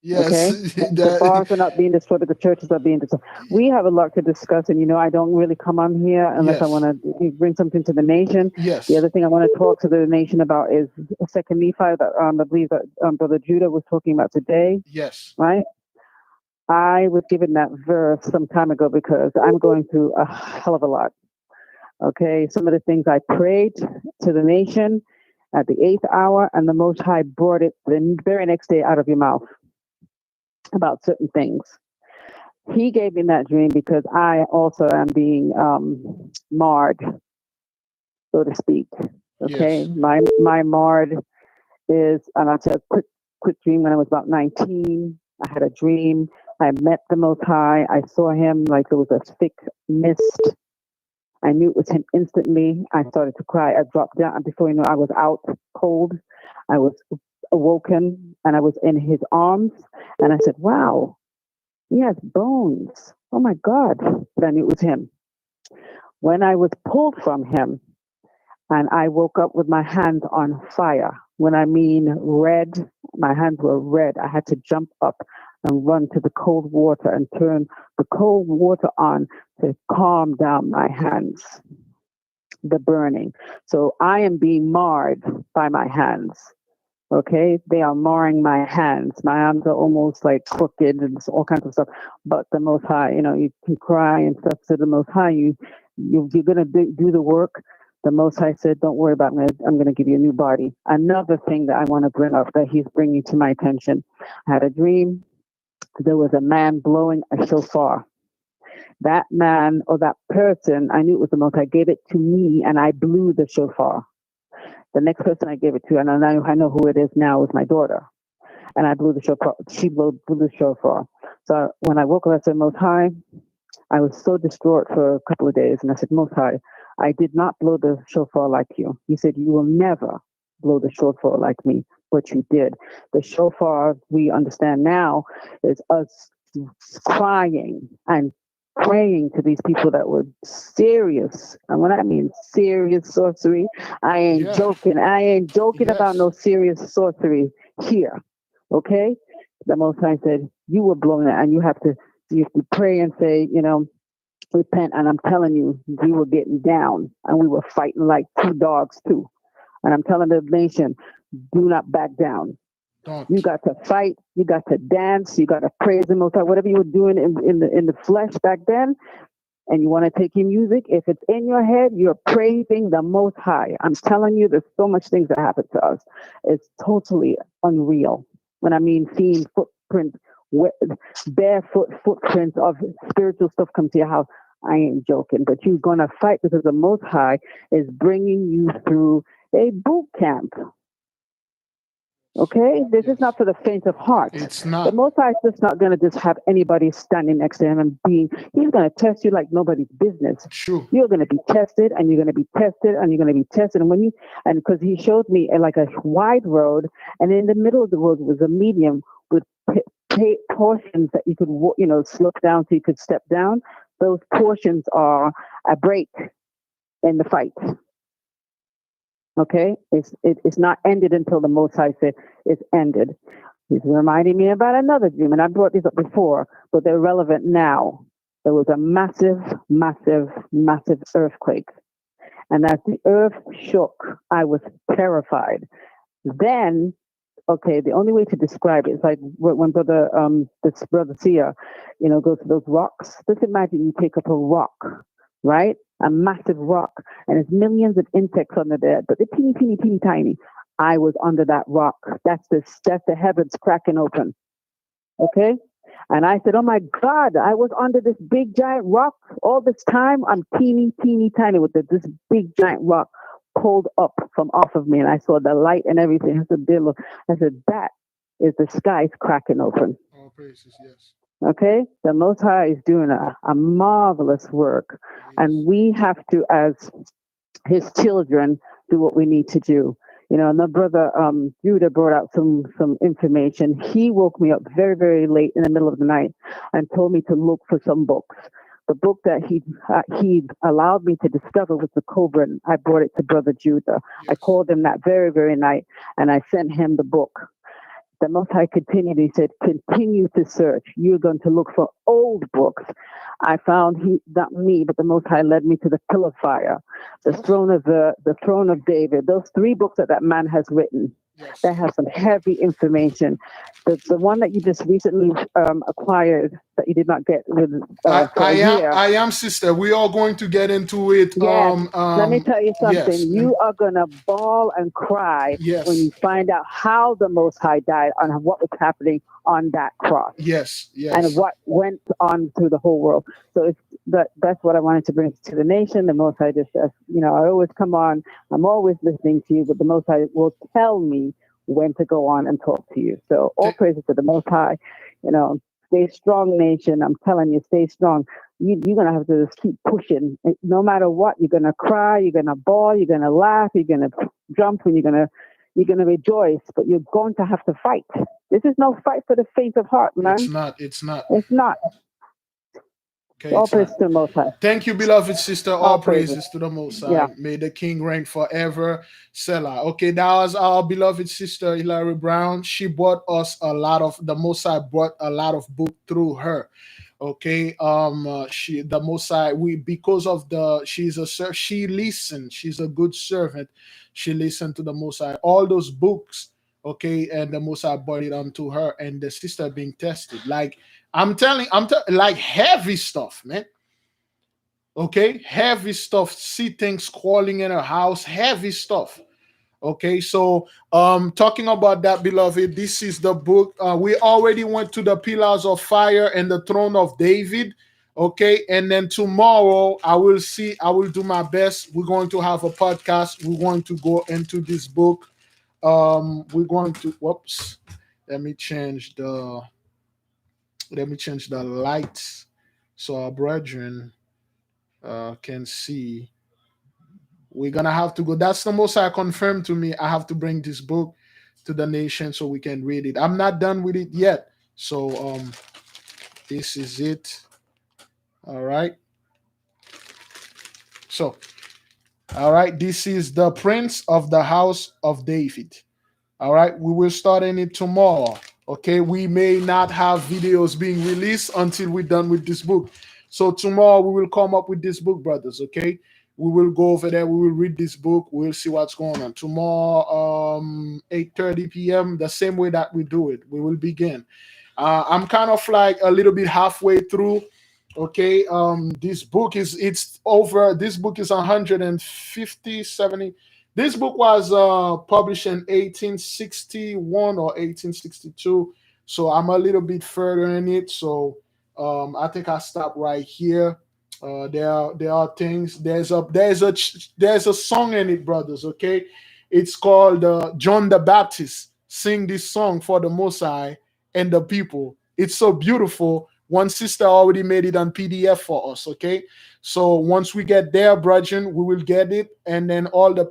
Yes, okay, the bars are not being destroyed, but the churches are being destroyed. We have a lot to discuss, and I don't really come on here unless I want to bring something to the nation. Yes. The other thing I want to talk to the nation about is Second Nephi that I believe that Brother Judah was talking about today. Yes. Right. I was given that verse some time ago because I'm going through a hell of a lot. Okay, some of the things I prayed to the nation at the 8th hour, and the Most High brought it the very next day out of your mouth about certain things. He gave me that dream because I also am being marred, so to speak. Okay, yes. my marred is, and I'll tell a quick dream. When I was about 19, I had a dream. I met the Most High. I saw Him like there was a thick mist. I knew it was Him instantly. I started to cry. I dropped down. Before you know, I was out cold. I was awoken, and I was in His arms. And I said, wow, He has bones. Oh, my God. But I knew it was Him. When I was pulled from Him, and I woke up with my hands on fire. When I mean red, my hands were red. I had to jump up and run to the cold water and turn the cold water on to calm down my hands, the burning. So I am being marred by my hands. Okay, they are marring my hands. My arms are almost like crooked and all kinds of stuff. But the Most High, you can cry and stuff to the Most High. You're gonna do the work. The Most High said, "Don't worry about me. I'm gonna give you a new body." Another thing that I want to bring up that He's bringing to my attention. I had a dream. There was a man blowing a shofar. That man or that person, I knew it was the Most High, gave it to me, and I blew the shofar. The next person I gave it to, and I know who it is now, is my daughter. And I blew the shofar. She blew the shofar. So when I woke up, I said, Most High, I was so distraught for a couple of days. And I said, Most High, I did not blow the shofar like you. He said, you will never blow the shofar like me, but you did. The shofar, we understand now, is us crying and praying to these people that were serious. And when I mean serious sorcery, I ain't joking. I ain't joking about no serious sorcery here. Okay? The Most High said, you were blowing it, and you have to pray and say, repent. And I'm telling you, we were getting down, and we were fighting like two dogs too. And I'm telling the nation, do not back down. Don't. You got to fight. You got to dance. You got to praise the Most High. Whatever you were doing in the flesh back then, and you want to take your music, if it's in your head, you're praising the Most High. I'm telling you, there's so much things that happen to us. It's totally unreal. When I mean seeing footprints, barefoot footprints of spiritual stuff come to your house, I ain't joking. But you're going to fight because the Most High is bringing you through a boot camp. Okay, this is not for the faint of heart. It's not. The Most High is just not going to just have anybody standing next to Him and He's going to test you like nobody's business. True. You're going to be tested, and you're going to be tested, and you're going to be tested. And because He showed me like a wide road, and in the middle of the road was a medium with portions that you could slope down so you could step down. Those portions are a break in the fight. Okay, it's not ended until the Most High said it's ended. He's reminding me about another dream, and I brought these up before, but they're relevant now. There was a massive, massive, massive earthquake, and as the earth shook, I was terrified. Then, okay, the only way to describe it is like when brother Sia, goes to those rocks. Just imagine you take up a rock, right? A massive rock, and there's millions of insects under there, but they're teeny, teeny, teeny, tiny. I was under that rock. That's the heavens cracking open. Okay? And I said, oh my God, I was under this big giant rock all this time. I'm teeny, teeny, tiny with this big giant rock pulled up from off of me. And I saw the light and everything. I said, dear Lord, I said, that is the skies cracking open. All praises, yes. Okay? The Most High is doing a marvelous work. Yes. And we have to, as his children, do what we need to do. You know, and the brother Judah brought out some information. He woke me up very, very late in the middle of the night and told me to look for some books. The book that he allowed me to discover was the Cobra. I brought it to Brother Judah. Yes. I called him that very, very night, and I sent him the book. The Most High continued. He said, continue to search. You're going to look for old books. I found not me, but the Most High led me to the Pillar of Fire, the throne of David. Those 3 books that man has written. Yes. That has some heavy information. The one that you just recently acquired that you did not get with I am, sister. We are going to get into it. Yes. Let me tell you something. Yes. You are gonna bawl and cry Yes. when you find out how the Most High died and what was happening on that cross. Yes. Yes. And what went on through the whole world. So that's what I wanted to bring to the nation. The Most High just says, you know, I always come on. I'm always listening to you, but the Most High will tell me when to go on and talk to you. So all praises to the Most High. You know, stay strong, nation. I'm telling you, stay strong. You're going to have to just keep pushing. No matter what, you're going to cry, you're going to bawl, you're going to laugh, you're going to jump, and you're going to rejoice, but you're going to have to fight. This is no fight for the faint of heart, man. It's not. Okay, all praises to the Most High. Thank you, beloved sister. All praises praises to the Most High. Yeah. May the King reign forever. Selah. Okay, that was our beloved sister Hilary Brown. She brought us the Most High brought a lot of book through her. Okay, the Most High, because of she listened. She's a good servant. She listened to the Most High. All those books. Okay, and the Most High brought it unto her, and the sister being tested. Like I'm telling, like heavy stuff, man. Okay, heavy stuff. See things crawling in her house, heavy stuff. Okay, so talking about that, beloved, this is the book. We already went to the Pillars of Fire and the Throne of David. Okay, and then tomorrow I will do my best. We're going to have a podcast. We're going to go into this book. We're going to let me change the lights so our brethren can see. We're gonna have to go. That's the Most High confirmed to me. I have to bring this book to the nation so we can read it. I'm not done with it yet. So this is it. All right. So this is the Prince of the House of David. All right, we will start in it tomorrow. Okay, we may not have videos being released until we're done with this book. So tomorrow we will come up with this book, brothers. Okay, we will go over there. We will read this book. We'll see what's going on tomorrow. 8:30 p.m. The same way that we do it. We will begin. I'm kind of like a little bit halfway through. Okay, this book is 150, 70. This book was published in 1861 or 1862, so I'm a little bit further in it. So I think I stop right here. There are things. There's a song in it, brothers. Okay, it's called John the Baptist sing this song for the Most High and the people. It's so beautiful. One sister already made it on PDF for us. Okay. So once we get there, brethren, we will get it, and then all the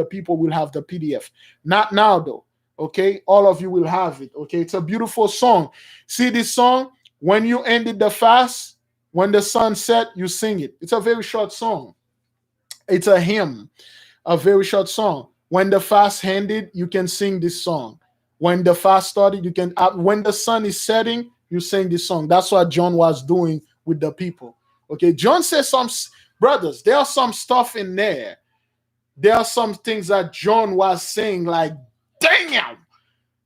people will have the PDF. Not now, though. Okay, all of you will have it. Okay, it's a beautiful song. See this song? When you ended the fast, when the sun set, you sing it. It's a very short song. It's a hymn, a very short song. When the fast ended, you can sing this song. When the fast started, you can. When the sun is setting, you sing this song. That's what John was doing with the people. Okay, John says brothers, there are some stuff in there. There are some things that John was saying like, damn,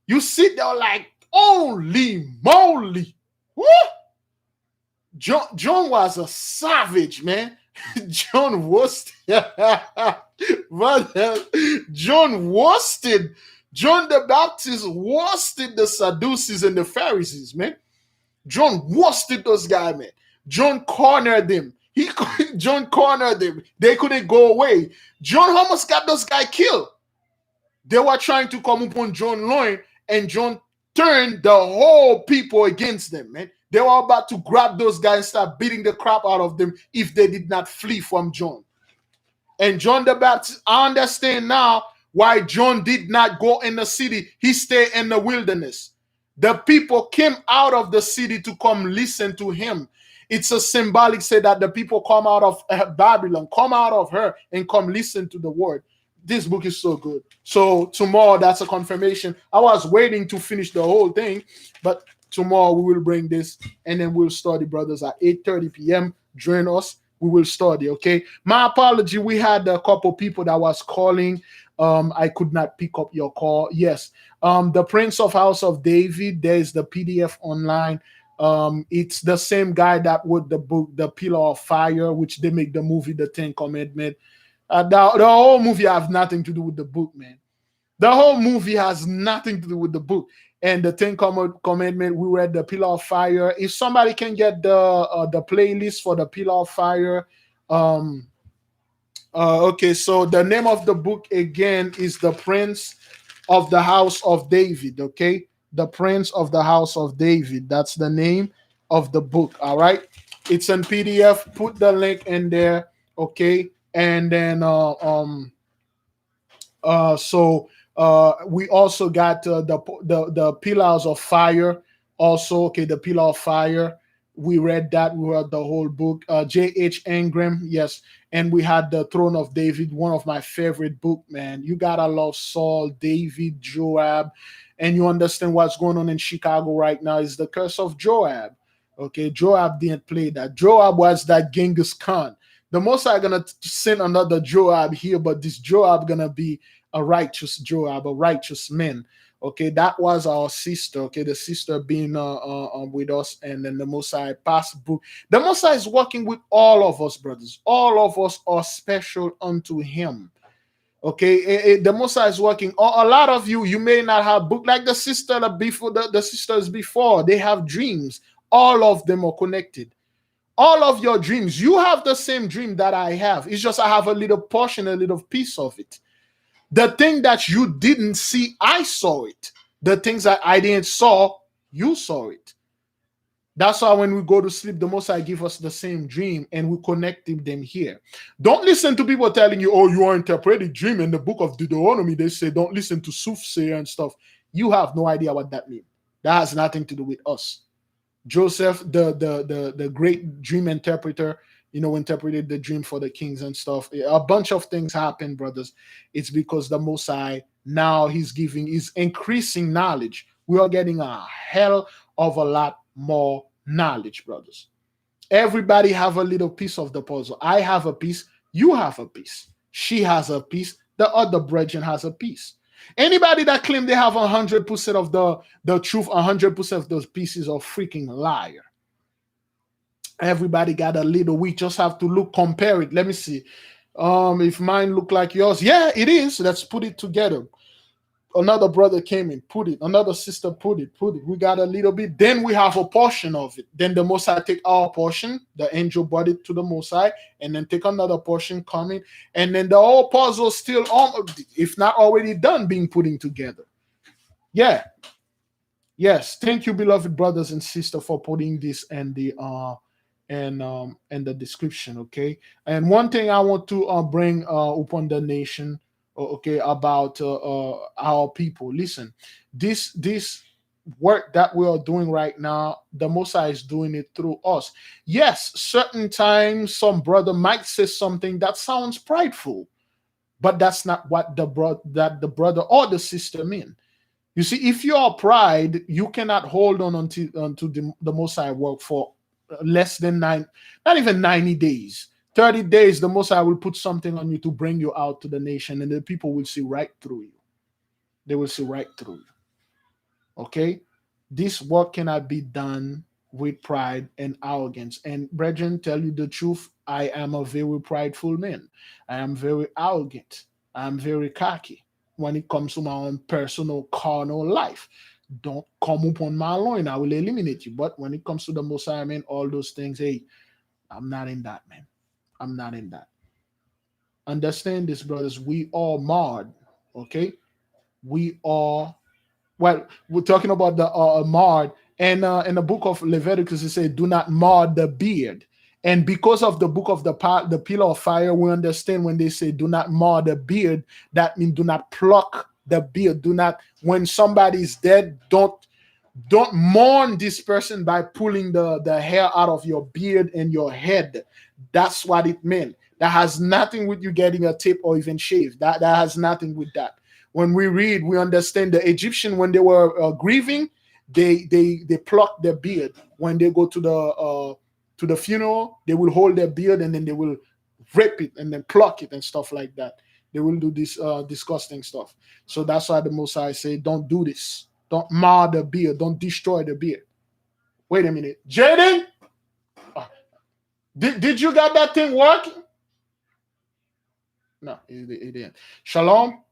you sit there like, holy moly. Woo! John was a savage, man. John was, brother, John the Baptist worsted the Sadducees and the Pharisees, man. John worsted those guys, man. John cornered them. John cornered them. They couldn't go away. John almost got those guys killed. They were trying to come upon John loin, and John turned the whole people against them, man. They were about to grab those guys and start beating the crap out of them if they did not flee from John. And John the Baptist, I understand now why John did not go in the city. He stayed in the wilderness. The people came out of the city to come listen to him. It's a symbolic say that the people come out of Babylon, come out of her and come listen to the word. This book is so good. So tomorrow, that's a confirmation. I was waiting to finish the whole thing, but tomorrow we will bring this and then we'll study, brothers, at 8:30 p.m. Join us. We will study, okay? My apology. We had a couple people that was calling. I could not pick up your call. Yes. The Prince of House of David, there's the PDF online. It's the same guy that wrote the book, The Pillar of Fire, which they make the movie, The Ten Commandments. The whole movie has nothing to do with the book, man. The whole movie has nothing to do with the book. And the Ten Commandments, we read The Pillar of Fire. If somebody can get the playlist for The Pillar of Fire, okay, so the name of the book again is The Prince of the House of David, okay? The Prince of the House of David. That's the name of the book, all right? It's in PDF. Put the link in there, okay? And then we also got the Pillars of Fire also, okay, the Pillar of Fire. We read that. We read the whole book. J.H. Ingram, yes. And we had the Throne of David, one of my favorite book, man. You gotta love Saul, David, Joab, and you understand what's going on in Chicago right now is the curse of Joab. Okay, Joab didn't play that. Joab was that Genghis Khan. The Most High gonna send another Joab here, but this Joab gonna be a righteous Joab, a righteous man. Okay, that was our sister. Okay, the sister being with us, and then the Most High passed book. The Most High is working with all of us, brothers. All of us are special unto Him. Okay, the Most High is working. A lot of you, you may not have book like the sister before. The sisters before, they have dreams. All of them are connected. All of your dreams, you have the same dream that I have. It's just I have a little portion, a little piece of it. The thing that you didn't see, I saw it. The things that I didn't saw, you saw it. That's why when we go to sleep, the Most High give us the same dream and we connected them here. Don't listen to people telling you, oh, you are interpreting dream in the book of Deuteronomy. They say don't listen to soothsayer and stuff. You have no idea what that means. That has nothing to do with us. Joseph, the great dream interpreter, interpreted the dream for the kings and stuff. A bunch of things happen, brothers. It's because the Most High now he's increasing knowledge. We are getting a hell of a lot more knowledge, brothers. Everybody have a little piece of the puzzle. I have a piece. You have a piece. She has a piece. The other brethren has a piece. Anybody that claim they have 100% of the truth, 100% of those pieces are freaking liar. Everybody got a little. We just have to look, compare it. Let me see. If mine look like yours, yeah, it is. Let's put it together. Another brother came in, put it. Another sister put it. We got a little bit. Then we have a portion of it. Then the Most High take our portion. The angel brought it to the Most High, and then take another portion coming. And then the whole puzzle still on, if not already done, being putting together. Yeah. Yes. Thank you, beloved brothers and sisters, for putting this in the description. Okay. And one thing I want to bring upon the nation, okay, about our people. Listen, this work that we are doing right now, the Most High is doing it through us. Yes, certain times some brother might say something that sounds prideful, but that's not what the brother or the sister mean. You see, if you are pride, you cannot hold on until the Most High work for less than not even 90 days. 30 days, the Most High will put something on you to bring you out to the nation, and the people will see right through you. They will see right through you. Okay? This work cannot be done with pride and arrogance. And brethren, tell you the truth, I am a very prideful man. I am very arrogant. I am very cocky when it comes to my own personal carnal life. Don't come upon my loin, I will eliminate you. But when it comes to the Messiah, man, all those things, hey, I'm not in that, man. I'm not in that. Understand this, brothers. We are marred, okay? We are, well, we're talking about the marred, and in the book of Leviticus it says, "Do not mar the beard." And because of the book of the pillar of fire, we understand when they say, "Do not mar the beard," that means do not pluck the beard. Do not, when somebody is dead, don't mourn this person by pulling the hair out of your beard and your head. That's what it meant. That has nothing with you getting a tip or even shave. That has nothing with that. When we read, we understand the Egyptian, when they were grieving, they pluck their beard. When they go to the funeral, they will hold their beard and then they will rip it and then pluck it and stuff like that. They will do this disgusting stuff. So that's why the Mosai say, don't do this. Don't mar the beard. Don't destroy the beard. Wait a minute. Jaden? Did you got that thing working? No, it didn't. Shalom?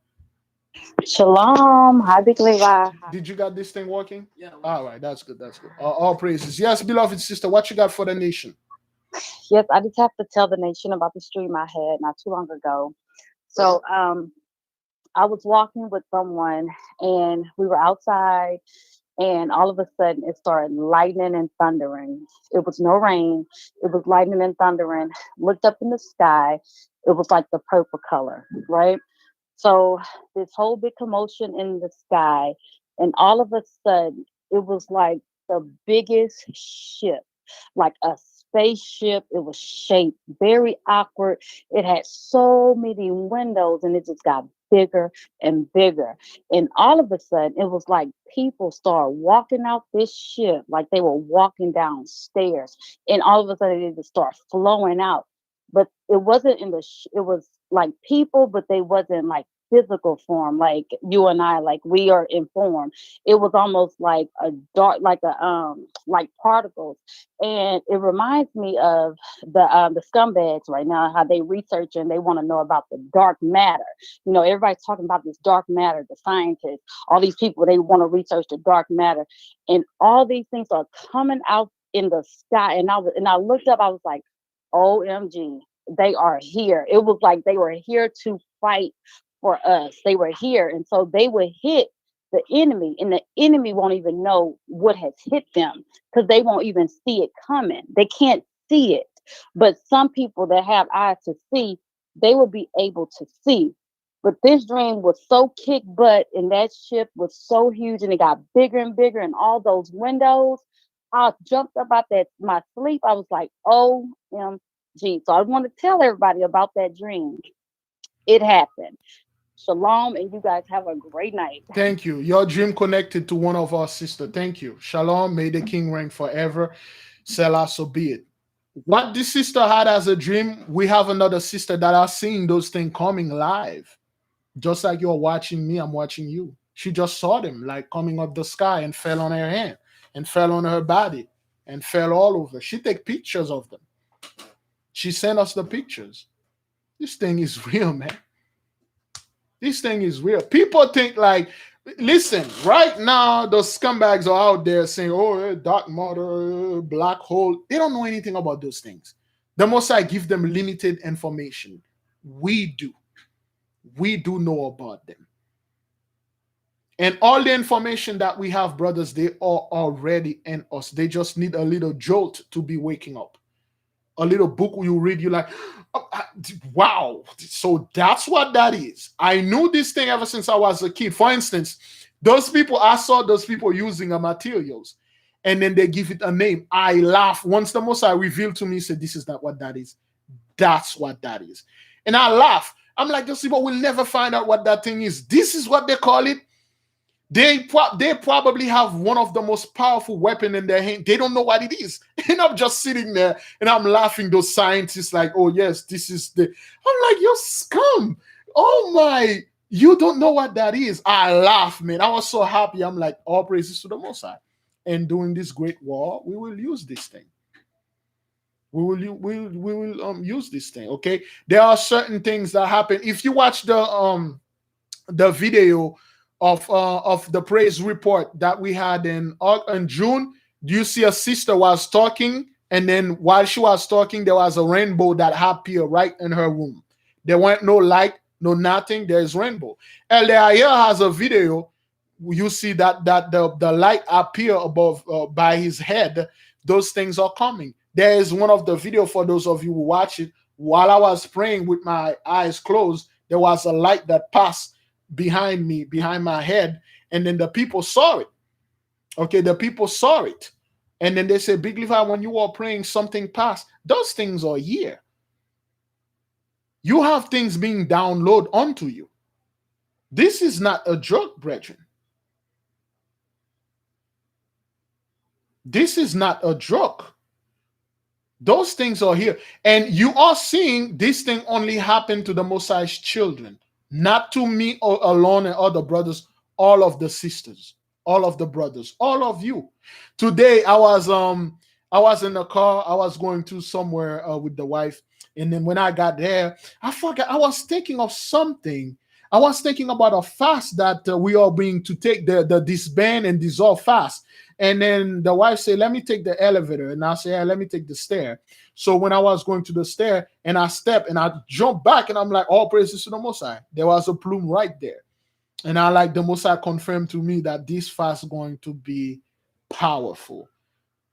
Shalom. Hi, Biglevi. Did you got this thing working? Yeah. All right, that's good. That's good. All praises. Yes, beloved sister, what you got for the nation? Yes, I just have to tell the nation about the stream I had not too long ago. So, I was walking with someone and we were outside, and all of a sudden it started lightning and thundering. It was no rain. It was lightning and thundering. Looked up in the sky. It was like the purple color, right? So this whole big commotion in the sky, and all of a sudden it was like the biggest ship, like a spaceship. It was shaped very awkward. It had so many windows, and it just got bigger and bigger. And all of a sudden, it was like people started walking out this ship like they were walking downstairs. And all of a sudden, they just start flowing out. But it wasn't in the, it was like people, but they wasn't like physical form like you and I, like we are in form. It was almost like a dark, like a like particles. And it reminds me of the scumbags right now, how they research and they want to know about the dark matter. You know, everybody's talking about this dark matter, the scientists, all these people, they want to research the dark matter, and all these things are coming out in the sky. And I looked up, I was like, OMG, they are here. It was like they were here to fight for us. They were here. And so they would hit the enemy, and the enemy won't even know what has hit them because they won't even see it coming. They can't see it. But some people that have eyes to see, they will be able to see. But this dream was so kick butt, and that ship was so huge, and it got bigger and bigger, and all those windows. I jumped up out that my sleep. I was like, OMG. So I want to tell everybody about that dream. It happened. Shalom, and you guys have a great night. Thank you. Your dream connected to one of our sisters. Thank you. Shalom. May the king reign forever. Selah, so be it. What this sister had as a dream, we have another sister that are seeing those things coming live. Just like you're watching me, I'm watching you. She just saw them like coming up the sky and fell on her hand and fell on her body and fell all over. She take pictures of them. She sent us the pictures. This thing is real, man. This thing is real. People think like, listen, right now, those scumbags are out there saying, oh, dark matter, black hole. They don't know anything about those things. The Most High give them limited information. We do. We do know about them. And all the information that we have, brothers, they are already in us. They just need a little jolt to be waking up. A little book you read, you're like, oh, wow. So that's what that is. I knew this thing ever since I was a kid. For instance, those people, I saw those people using the materials and then they give it a name. I laugh. Once the Most High revealed to me, said, this is not what that is. That's what that is. And I laugh. I'm like, those people will never find out what that thing is. This is what they call it. They probably have one of the most powerful weapon in their hand. They don't know what it is. And I'm just sitting there and I'm laughing. Those scientists like, oh yes, this is the. I'm like, you're scum. Oh my, you don't know what that is. I laugh, man. I was so happy. I'm like, all praises to the Most High. And during this great war, we will use this thing. We will use this thing. Okay. There are certain things that happen. If you watch the video of the praise report that we had in June. Do you see a sister was talking, and then while she was talking, there was a rainbow that appeared right in her room. There weren't no light, no nothing. There's rainbow. Elder here has a video. You see that the light appear above by his head. Those things are coming. There is one of the video for those of you who watch it. While I was praying with my eyes closed, there was a light that passed behind me, behind my head, and then the people saw it. Okay, the people saw it, and then they said, Big Levi, when you are praying, something passed. Those things are here. You have things being downloaded onto you. This is not a joke, brethren. This is not a joke. Those things are here. And you are seeing this thing only happen to the Mosai's children, not to me alone and other brothers, all of the sisters, all of the brothers, all of you. Today, I was in the car. I was going to somewhere with the wife. And then when I got there, I forgot. I was thinking of something. I was thinking about a fast that we are being to take the disband and dissolve fast. And then the wife said, let me take the elevator. And I said, yeah, let me take the stair. So when I was going to the stair and I stepped and I jumped back and I'm like, all praises to the Mosai. There was a plume right there. And I like the Mosai confirmed to me that this fast is going to be powerful.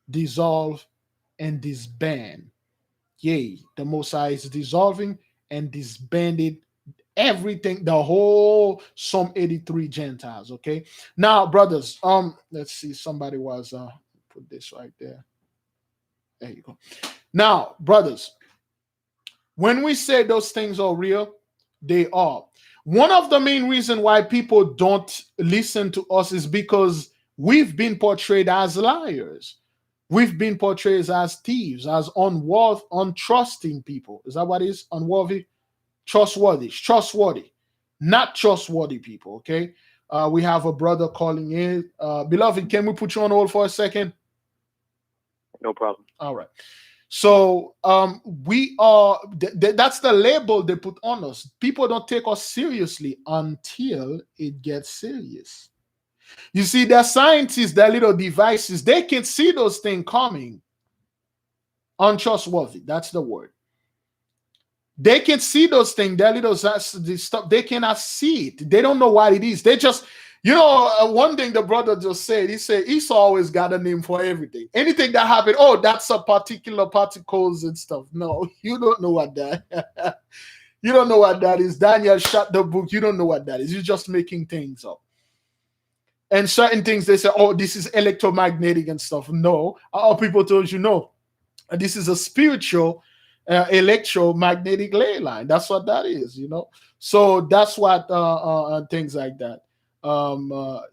Dissolve and disband. Yay, the Mosai is dissolving and disbanded everything, the whole Psalm 83 Gentiles. Okay, now brothers, let's see, somebody was put this right there. There you go. Now brothers, when we say those things are real, they are. One of the main reasons why people don't listen to us is because we've been portrayed as liars. We've been portrayed as thieves, as untrusting people. Is that what it is? Unworthy? Trustworthy, not trustworthy people. Okay, we have a brother calling in. Beloved, can we put you on hold for a second? No problem. All right. So we are. That's the label they put on us. People don't take us seriously until it gets serious. You see, their scientists, their little devices, they can see those things coming. Untrustworthy. That's the word. They can see those things, their little stuff. They cannot see it. They don't know what it is. They just, one thing the brother just said, he said, Esau always got a name for everything. Anything that happened, oh, that's a particular particles and stuff. No, you don't know what that you don't know what that is. Daniel shut the book. You don't know what that is. You're just making things up. And certain things, they say, oh, this is electromagnetic and stuff. No, our people told you, no, this is a spiritual electromagnetic ley line. That's what that is, So that's what things like that.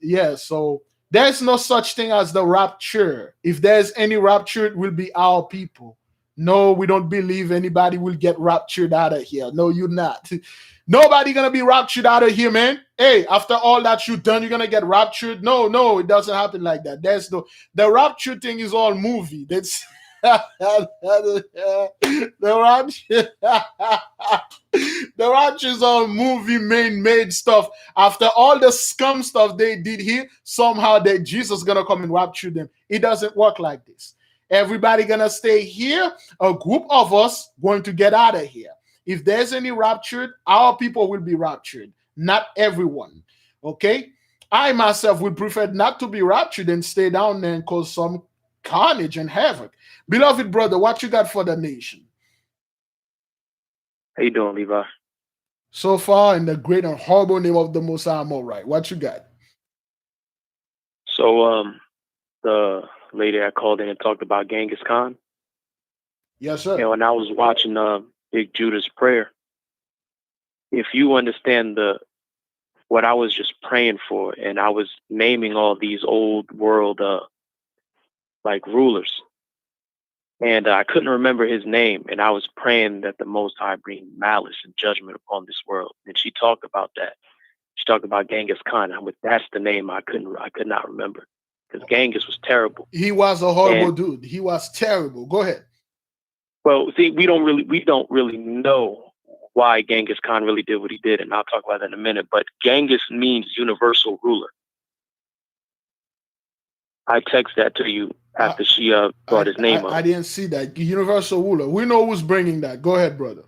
Yeah. So there's no such thing as the rapture. If there's any rapture, it will be our people. No, we don't believe anybody will get raptured out of here. No, you're not. Nobody gonna be raptured out of here, man. Hey, after all that you've done, you're gonna get raptured. No, it doesn't happen like that. The rapture thing is all movie. That's the rapture. The rapture is all movie made stuff. After all the scum stuff they did here, somehow that Jesus is gonna come and rapture them. It doesn't work like this. Everybody gonna stay here. A group of us going to get out of here. If there's any raptured, our people will be raptured, not everyone. Okay? I myself would prefer not to be raptured and stay down there and cause some carnage and havoc. Beloved brother, what you got for the nation? How you doing, Levi? So far, in the great and horrible name of the Most High, I'm all right. What you got? So, the lady I called in and talked about Genghis Khan. Yes, sir. And I was watching Big Judah's prayer. If you understand what I was just praying for, and I was naming all these old world like rulers, and I couldn't remember his name, and I was praying that the Most High bring malice and judgment upon this world. And she talked about that. She talked about Genghis Khan. That's the name I could not remember, because Genghis was terrible. He was a horrible dude. He was terrible. Go ahead. Well, see, we don't really know why Genghis Khan really did what he did, and I'll talk about that in a minute. But Genghis means universal ruler. I text that to you after she brought his name up. I didn't see that. Universal ruler. We know who's bringing that. Go ahead, brother.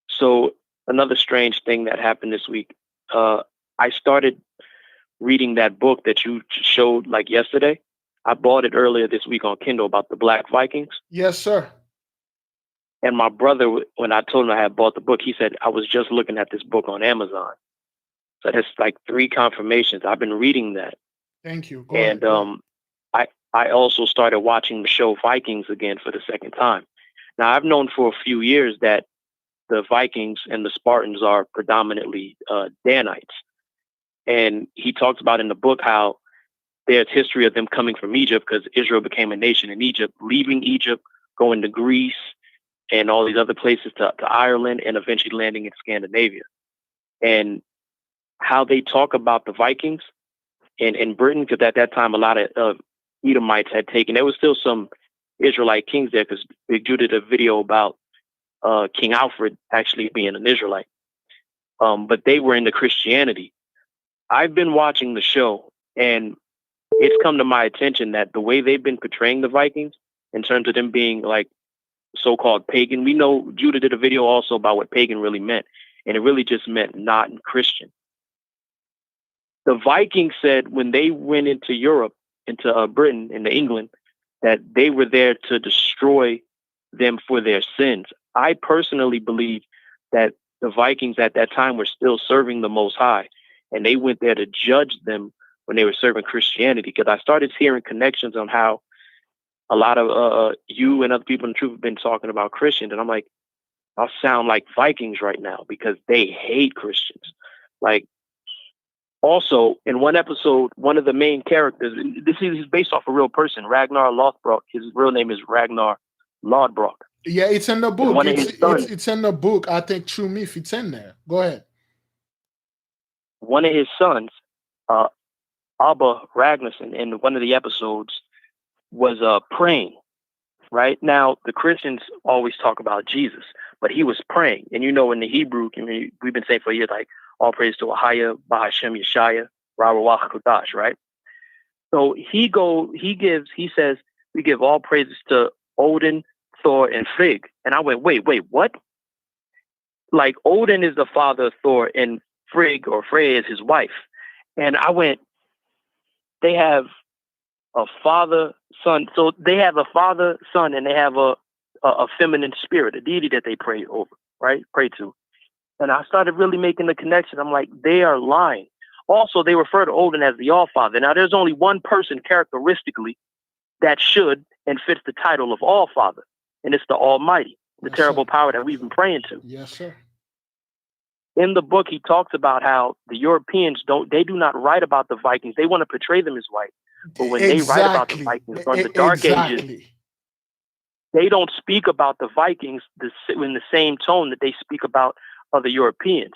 So another strange thing that happened this week, I started reading that book that you showed like yesterday. I bought it earlier this week on Kindle about the Black Vikings. Yes, sir. And my brother, when I told him I had bought the book, he said, I was just looking at this book on Amazon. So that's like 3 confirmations. I've been reading that. Thank you. Go ahead. I also started watching the show Vikings again for the second time. Now, I've known for a few years that the Vikings and the Spartans are predominantly Danites. And he talks about in the book how there's history of them coming from Egypt because Israel became a nation in Egypt, leaving Egypt, going to Greece and all these other places to Ireland and eventually landing in Scandinavia. And how they talk about the Vikings in Britain, because at that time, a lot of Edomites had taken, there was still some Israelite kings there because Big Judah did a video about King Alfred actually being an Israelite. But they were into Christianity. I've been watching the show and it's come to my attention that the way they've been portraying the Vikings in terms of them being like so-called pagan, we know Judah did a video also about what pagan really meant. And it really just meant not Christian. The Vikings said when they went into Europe, into Britain, into England, that they were there to destroy them for their sins. I personally believe that the Vikings at that time were still serving the Most High, and they went there to judge them when they were serving Christianity. Because I started hearing connections on how a lot of you and other people in the truth have been talking about Christians, and I'm like, I'll sound like Vikings right now because they hate Christians. Like, also, in one episode, one of the main characters, this is based off a real person, Ragnar Lothbrok. His real name is Ragnar Lodbrok. Yeah, it's in the book. It's in the book. I think True Myth, it's in there. Go ahead. One of his sons, Abba Ragnarsson, in one of the episodes, was praying. Right now, the Christians always talk about Jesus, but he was praying. And you know, in the Hebrew community, we've been saying for years, like, all praise to YAHAWAH, Bahashem Yeshaya, YAHAWAH Kodash, right? So he says, we give all praises to Odin, Thor, and Frigg. And I went, wait, what? Like, Odin is the father of Thor, and Frigg, or Frey, is his wife. And I went, they have a father, son. So they have a father, son, and they have a feminine spirit, a deity that they pray over, right? Pray to. And I started really making the connection. I'm like, they are lying. Also, they refer to Odin as the All-Father. Now, there's only one person characteristically that should and fits the title of All-Father, and it's the Almighty, the terrible power that we've been praying to. Yes, sir. In the book, he talks about how the Europeans do not write about the Vikings. They want to portray them as white. But when they write about the Vikings on the Dark Ages, they don't speak about the Vikings in the same tone that they speak about other Europeans.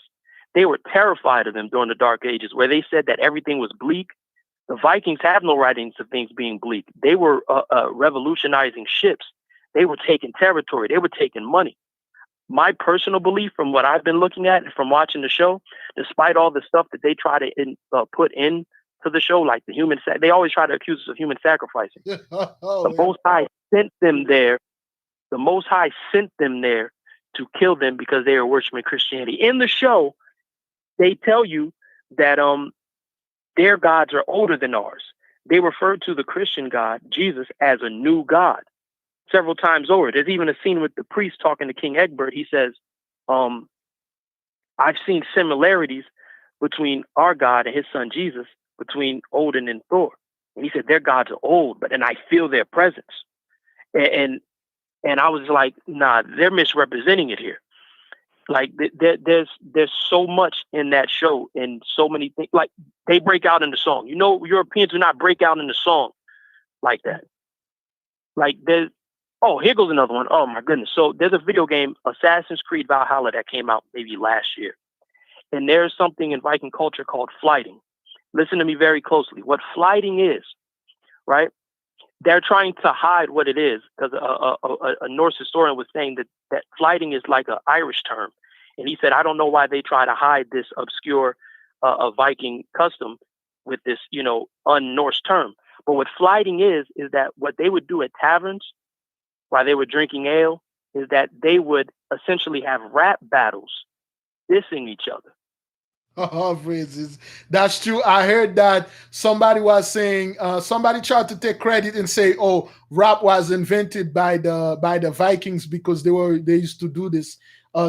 They were terrified of them during the Dark Ages, where they said that everything was bleak. The Vikings have no writings of things being bleak. They were revolutionizing ships. They were taking territory. They were taking money. My personal belief, from what I've been looking at and from watching the show, despite all the stuff that they try to put into the show, like the they always try to accuse us of human sacrificing. The Most High sent them there. The Most High sent them there to kill them because they were worshiping Christianity. In the show, they tell you that their gods are older than ours. They refer to the Christian God, Jesus, as a new God several times over. There's even a scene with the priest talking to King Egbert. He says, I've seen similarities between our God and his son Jesus, between Odin and Thor. And he said, their gods are old, and I feel their presence. And I was like, nah, they're misrepresenting it here. Like, there's so much in that show and so many things. Like, they break out in the song. You know, Europeans do not break out in the song like that. Like, here goes another one. Oh, my goodness. So there's a video game, Assassin's Creed Valhalla, that came out maybe last year. And there's something in Viking culture called flighting. Listen to me very closely. What flighting is, right? they're trying to hide what it is, because a Norse historian was saying that flighting is like an Irish term. And he said, I don't know why they try to hide this obscure Viking custom with this, un-Norse term. But what flighting is that what they would do at taverns while they were drinking ale is that they would essentially have rap battles dissing each other. Oh, praises. That's true. I heard that somebody was saying, somebody tried to take credit and say, "Oh, rap was invented by the Vikings because they used to do this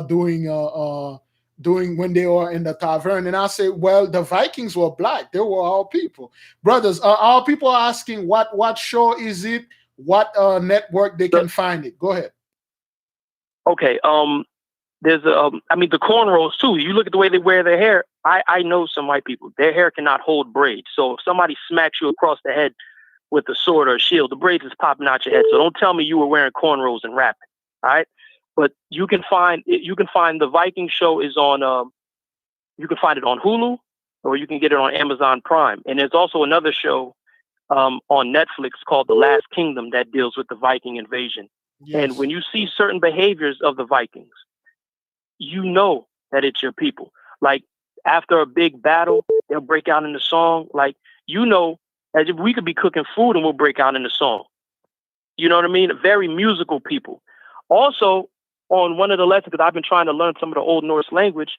doing when they were in the tavern." And I say, well, the Vikings were black. They were our people, brothers. Our people are asking what show is it? What network they can find it? Go ahead. Okay. There's the cornrows too. You look at the way they wear their hair. I know some white people. Their hair cannot hold braids. So if somebody smacks you across the head with a sword or a shield, the braids is popping out your head. So don't tell me you were wearing cornrows and rapping. All right. But you can find the Viking show is on. You can find it on Hulu, or you can get it on Amazon Prime. And there's also another show on Netflix called The Last Kingdom that deals with the Viking invasion. Yes. And when you see certain behaviors of the Vikings, you know that it's your people. Like after a big battle, they'll break out in the song. Like, as if we could be cooking food and we'll break out in the song. You know what I mean? Very musical people. Also, on one of the lessons, because I've been trying to learn some of the Old Norse language,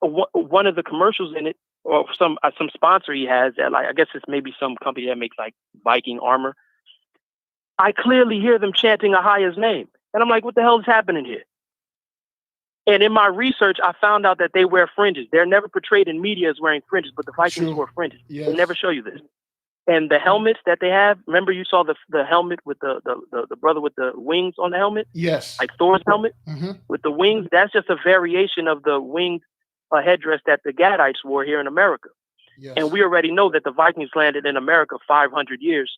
one of the commercials in it, or some sponsor he has, that I guess it's maybe some company that makes like Viking armor. I clearly hear them chanting YAHAWAH's name. And I'm like, what the hell is happening here? And in my research, I found out that they wear fringes. They're never portrayed in media as wearing fringes, but the Vikings wore fringes. Yes. They never show you this. And the helmets that they have, remember you saw the helmet with the brother with the wings on the helmet? Yes. Like Thor's helmet with the wings. That's just a variation of the winged headdress that the Gadites wore here in America. Yes. And we already know that the Vikings landed in America 500 years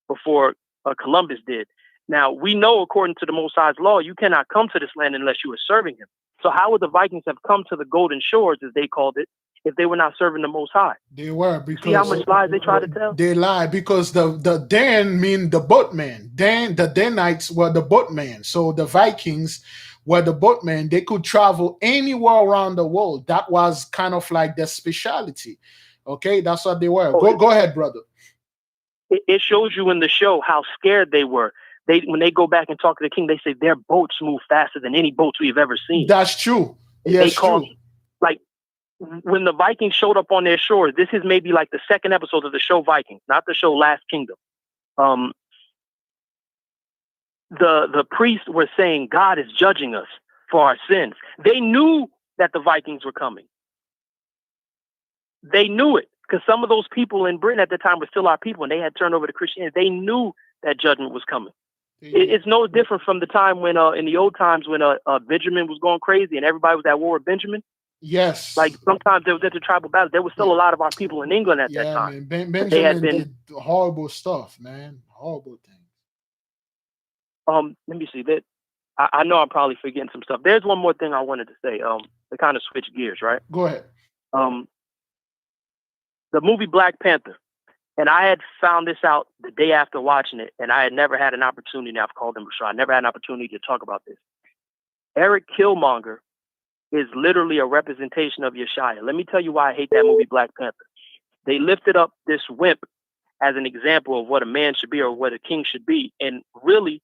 before Columbus did. Now, we know, according to the Most High's law, you cannot come to this land unless you are serving him. So how would the Vikings have come to the Golden Shores, as they called it, if they were not serving the Most High? They were, because see how much lies they try to tell? They lie because the Dan mean the boatman. The Danites were the boatman. So the Vikings were the boatman. They could travel anywhere around the world. That was kind of like their specialty. Okay, that's what they were. Go ahead, brother. It shows you in the show how scared they were. When they go back and talk to the king, they say their boats move faster than any boats we've ever seen. That's true. Yes, true. Like when the Vikings showed up on their shores, this is maybe like the second episode of the show Vikings, not the show Last Kingdom. The priests were saying God is judging us for our sins. They knew that the Vikings were coming. They knew it because some of those people in Britain at the time were still our people, and they had turned over to Christianity. They knew that judgment was coming. It's no different from the time when, in the old times, when Benjamin was going crazy and everybody was at war with Benjamin. Yes. Like sometimes there was at the tribal battles. There was still a lot of our people in England at that time. Man. Benjamin did horrible stuff, man. Horrible things. Let me see that. I know I'm probably forgetting some stuff. There's one more thing I wanted to say. To kind of switch gears, right? Go ahead. The movie Black Panther. And I had found this out the day after watching it, and I had never had an opportunity. I've called him Rashad. I never had an opportunity to talk about this. Eric Killmonger is literally a representation of Yeshua. Let me tell you why I hate that movie Black Panther. They lifted up this wimp as an example of what a man should be or what a king should be, and really,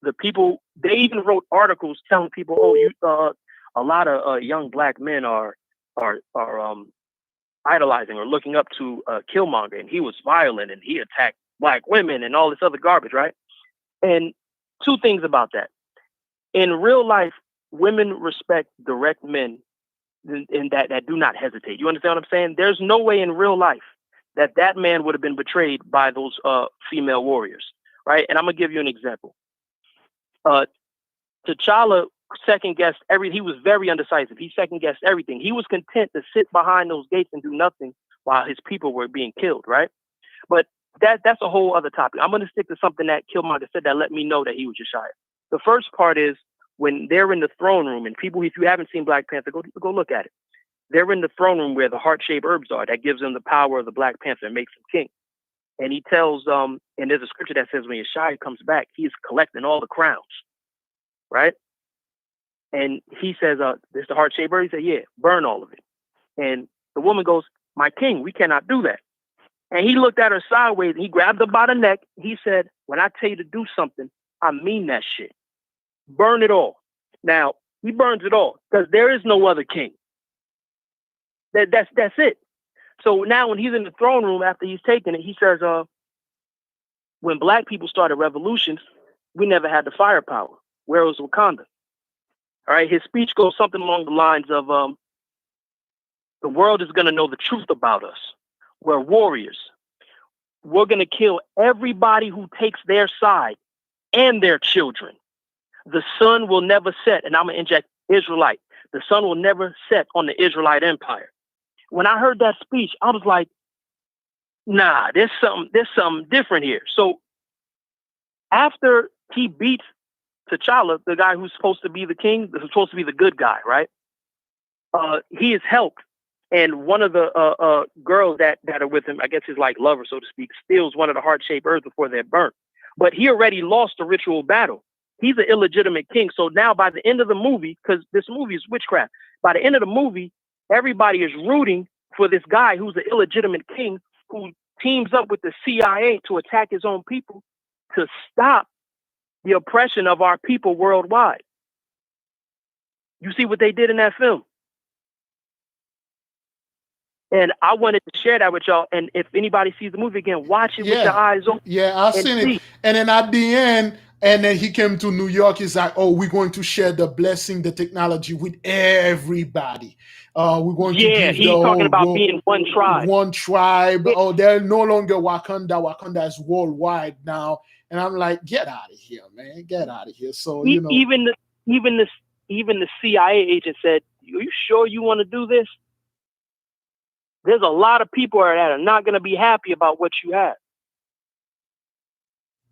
the people, they even wrote articles telling people, a lot of young black men are idolizing or looking up to Killmonger, and he was violent and he attacked black women and all this other garbage, right? And two things about that. In real life, women respect direct men and that do not hesitate. You understand what I'm saying? There's no way in real life that man would have been betrayed by those female warriors, right? And I'm going to give you an example. T'Challa second-guessed everything. He was very undecisive. He second-guessed everything. He was content to sit behind those gates and do nothing while his people were being killed, right? But that's a whole other topic. I'm going to stick to something that Killmonger said that let me know that he was Yeshua. The first part is when they're in the throne room, and people, if you haven't seen Black Panther, go look at it. They're in the throne room where the heart-shaped herbs are. That gives them the power of the Black Panther and makes him king. And he tells, and there's a scripture that says when Yeshua comes back, he's collecting all the crowns, right? And he says, this the heart-shaped bird? He said, yeah, burn all of it. And the woman goes, my king, we cannot do that. And he looked at her sideways and he grabbed her by the neck. He said, when I tell you to do something, I mean that shit. Burn it all. Now, he burns it all because there is no other king. That's it. So now when he's in the throne room after he's taken it, he says, when black people started revolutions, we never had the firepower. Where was Wakanda? All right. His speech goes something along the lines of, the world is going to know the truth about us. We're warriors. We're going to kill everybody who takes their side and their children. The sun will never set, and I'm going to inject Israelite. The sun will never set on the Israelite empire. When I heard that speech, I was like, nah, there's something different here. So after he beats T'Challa, the guy who's supposed to be the king, who's supposed to be the good guy, right? He is helped. And one of the girls that are with him, I guess his like lover, so to speak, steals one of the heart-shaped earths before they're burnt. But he already lost the ritual battle. He's an illegitimate king. So now by the end of the movie, because this movie is witchcraft, by the end of the movie, everybody is rooting for this guy who's an illegitimate king who teams up with the CIA to attack his own people to stop the oppression of our people worldwide. You see what they did in that film? And I wanted to share that with y'all. And if anybody sees the movie again, watch it with your eyes open. Yeah, I've seen it. And then at the end, and then he came to New York. He's like, oh, we're going to share the blessing, the technology with everybody. We're going to give he's talking about being one tribe. One tribe. Oh, they're no longer Wakanda. Wakanda is worldwide now. And I'm like, get out of here, man. Get out of here. So, you know. Even the CIA agent said, are you sure you want to do this? There's a lot of people that are not going to be happy about what you have.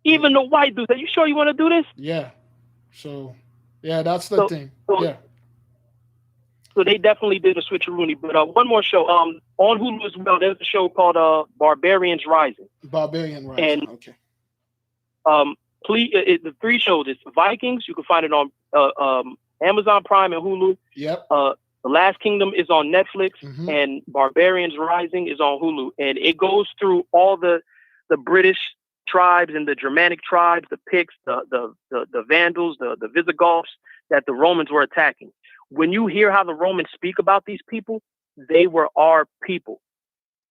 Even the white dude, are you sure you want to do this? Yeah. So, yeah, that's the thing. Yeah. So they definitely did a switcheroony. But one more show. On Hulu as well, there's a show called Barbarians Rising. Barbarian Rising, and, okay. The 3 shows. It's Vikings. You can find it on Amazon Prime and Hulu. Yep. The Last Kingdom is on Netflix, and Barbarians Rising is on Hulu. And it goes through all the British tribes and the Germanic tribes, the Picts, the Vandals, the Visigoths that the Romans were attacking. When you hear how the Romans speak about these people, they were our people.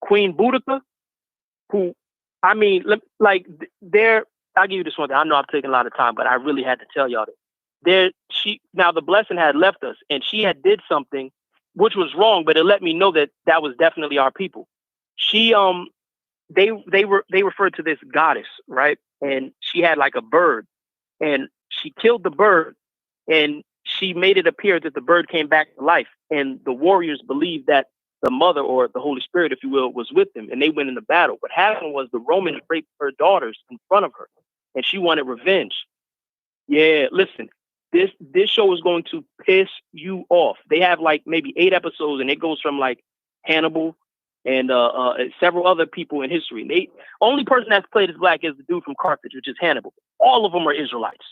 Queen Boudica, who, I mean, like, I'll give you this one thing. I know I've taken a lot of time, but I really had to tell y'all this. Now the blessing had left us, and she had did something which was wrong, but it let me know that was definitely our people. She they referred to this goddess, right? And she had like a bird, and she killed the bird, and she made it appear that the bird came back to life, and the warriors believed that the mother, or the Holy Spirit, if you will, was with them, and they went in the battle. What happened was the Romans raped her daughters in front of her, and she wanted revenge. Yeah, listen. This show is going to piss you off. They have like maybe 8 episodes, and it goes from like Hannibal and several other people in history. And the only person that's played as black is the dude from Carthage, which is Hannibal. All of them are Israelites,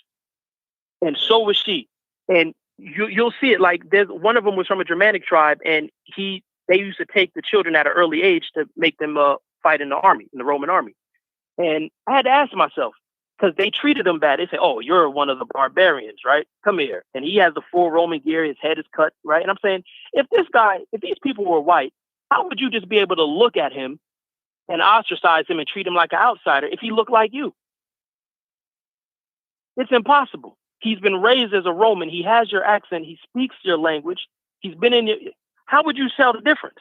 and so was she. And you'll see it. Like, there's one of them was from a Germanic tribe, and they used to take the children at an early age to make them fight in the army, in the Roman army. And I had to ask myself, because they treated him bad. They say, oh, you're one of the barbarians, right? Come here. And he has the full Roman gear. His head is cut, right? And I'm saying, if these people were white, how would you just be able to look at him and ostracize him and treat him like an outsider if he looked like you? It's impossible. He's been raised as a Roman. He has your accent. He speaks your language. He's been in your... How would you tell the difference?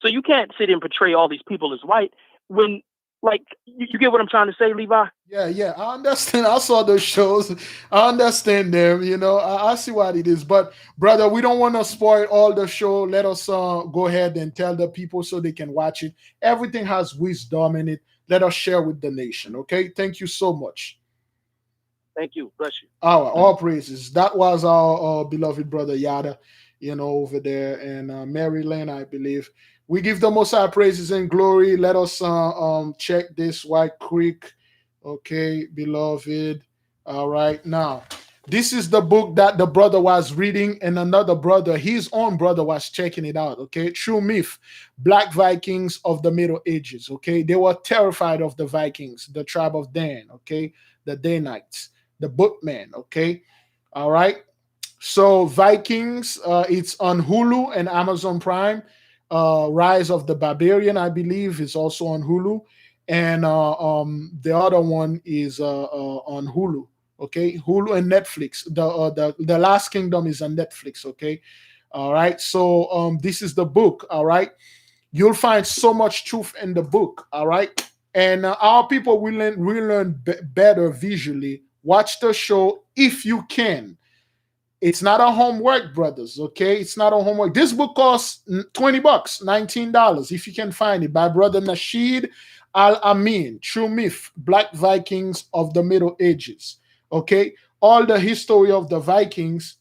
So you can't sit and portray all these people as white when... Like, you get what I'm trying to say, Levi? Yeah, I understand. I saw those shows. I understand them, you know. I see what it is. But, brother, we don't want to spoil all the show. Let us go ahead and tell the people so they can watch it. Everything has wisdom in it. Let us share with the nation, okay? Thank you so much. Thank you. Bless you. All praises. That was our beloved brother Yada, over there in Maryland, I believe. We give the Most High praises and glory. Let us check this right quick. Okay, beloved. All right, now this is the book that the brother was reading, and another brother, his own brother, was checking it out. Okay, True Myth, Black Vikings of the Middle Ages. Okay, they were terrified of the Vikings, the tribe of Dan. Okay, the Danites, the bookman. Okay, all right. So Vikings, it's on Hulu and Amazon Prime. Rise of the Barbarian, I believe, is also on Hulu, and the other one is on Hulu. Okay, Hulu and Netflix. The Last Kingdom is on Netflix. Okay, all right. So this is the book. All right, you'll find so much truth in the book. All right, and our people will learn better visually. Watch the show if you can. It's not a homework, brothers. Okay, it's not a homework. This book costs $20, $19 if you can find it, by brother Nasheed Al Amin. True Myth, Black Vikings of the Middle Ages. Okay, all the history of the Vikings.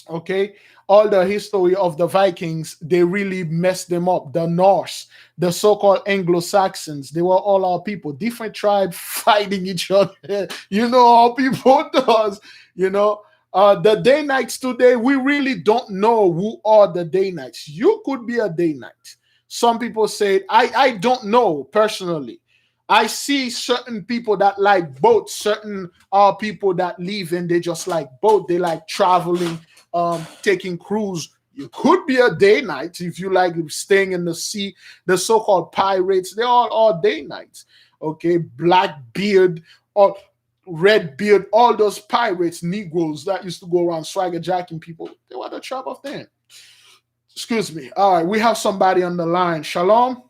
Okay, all the history of the Vikings, they really messed them up. The Norse, the so-called Anglo-Saxons, they were all our people, different tribes fighting each other. How people does. The Danites today, we really don't know who are the Danites. You could be a Danite. Some people say, I don't know personally. I see certain people that like boats, certain people that live and they just like boat. They like traveling, taking cruise. You could be a day night if you like staying in the sea. The so-called pirates, they're all day nights. Okay, Blackbeard or Redbeard, all those pirates, Negroes that used to go around swagger jacking people, they were the tribe of Dan. Excuse me. All right, we have somebody on the line. Shalom.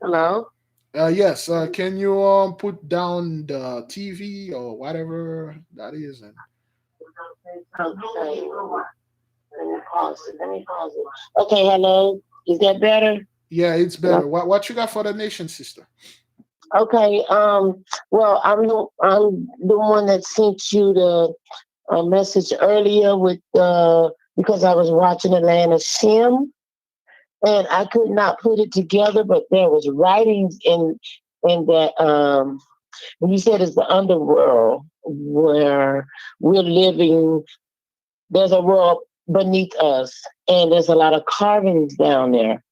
Hello. Yes. Can you put down the TV or whatever that is? And Okay. Let me pause it. Okay. Hello. Is that better? yeah, it's better. What you got for the nation, sister? Okay. Well, I'm the one that sent you the message earlier with because I was watching the land of Shem, and I could not put it together, but there was writings in that when you said it's the underworld where we're living. There's a world beneath us, and there's a lot of carvings down there.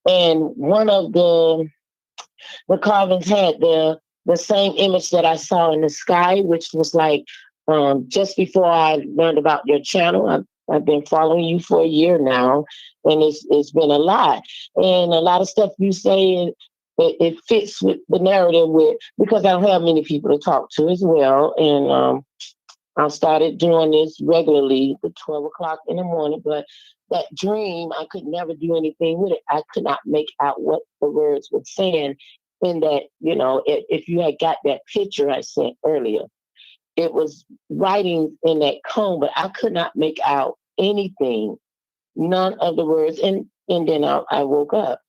And one of the carvings had the same image that I saw in the sky, which was like just before I learned about your channel. I've been following you for a year now, and it's been a lot. And a lot of stuff you say, it fits with the narrative because I don't have many people to talk to as well. And I started doing this regularly at 12 o'clock in the morning, but that dream, I could never do anything with it. I could not make out what the words were saying in that, if you had got that picture I sent earlier, it was writing in that cone, but I could not make out anything, none of the words. And then I woke up,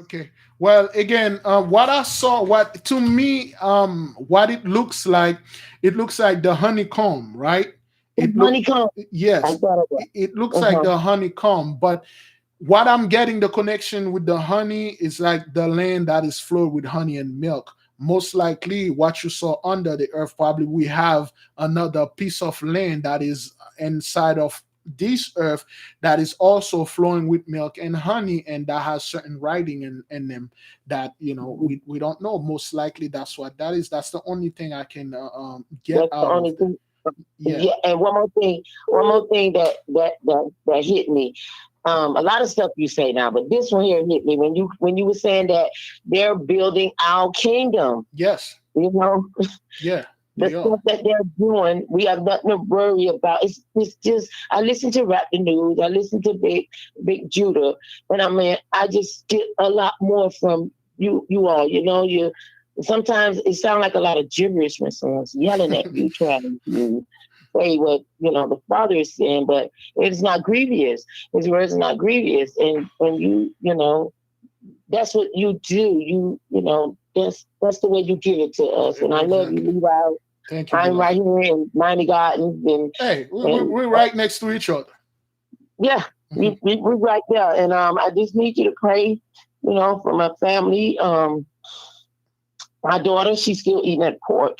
Okay. Well, again, what I saw, what to me, what it looks like the honeycomb, right? Honeycomb. Yes, it looks like the honeycomb, but what I'm getting the connection with the honey is like the land that is flowed with honey and milk. Most likely, what you saw under the earth, probably we have another piece of land that is inside of this earth that is also flowing with milk and honey, and that has certain writing in them that we don't know. Most likely, that's what that is. That's the only thing I can get out of it. Yeah. And one more thing that hit me. A lot of stuff you say now, but this one here hit me when you were saying that they're building our kingdom. Yes. Yeah. The stuff that they're doing, we have nothing to worry about. It's just I listen to Rap the News, I listen to Big Judah, and I just get a lot more from you all. You sometimes it sounds like a lot of gibberish when someone's yelling at you, trying to say what the Father is saying, but it's not grievous. His words are not grievous, and you that's what you do. You know, that's the way you give it to us. And I love you, Exactly. Levi. Thank you, I'm beloved. right here in Miami Gardens, Hey, and we're right next to each other. yeah, we're right there. And I just need you to pray, for my family. My daughter, she's still eating that pork.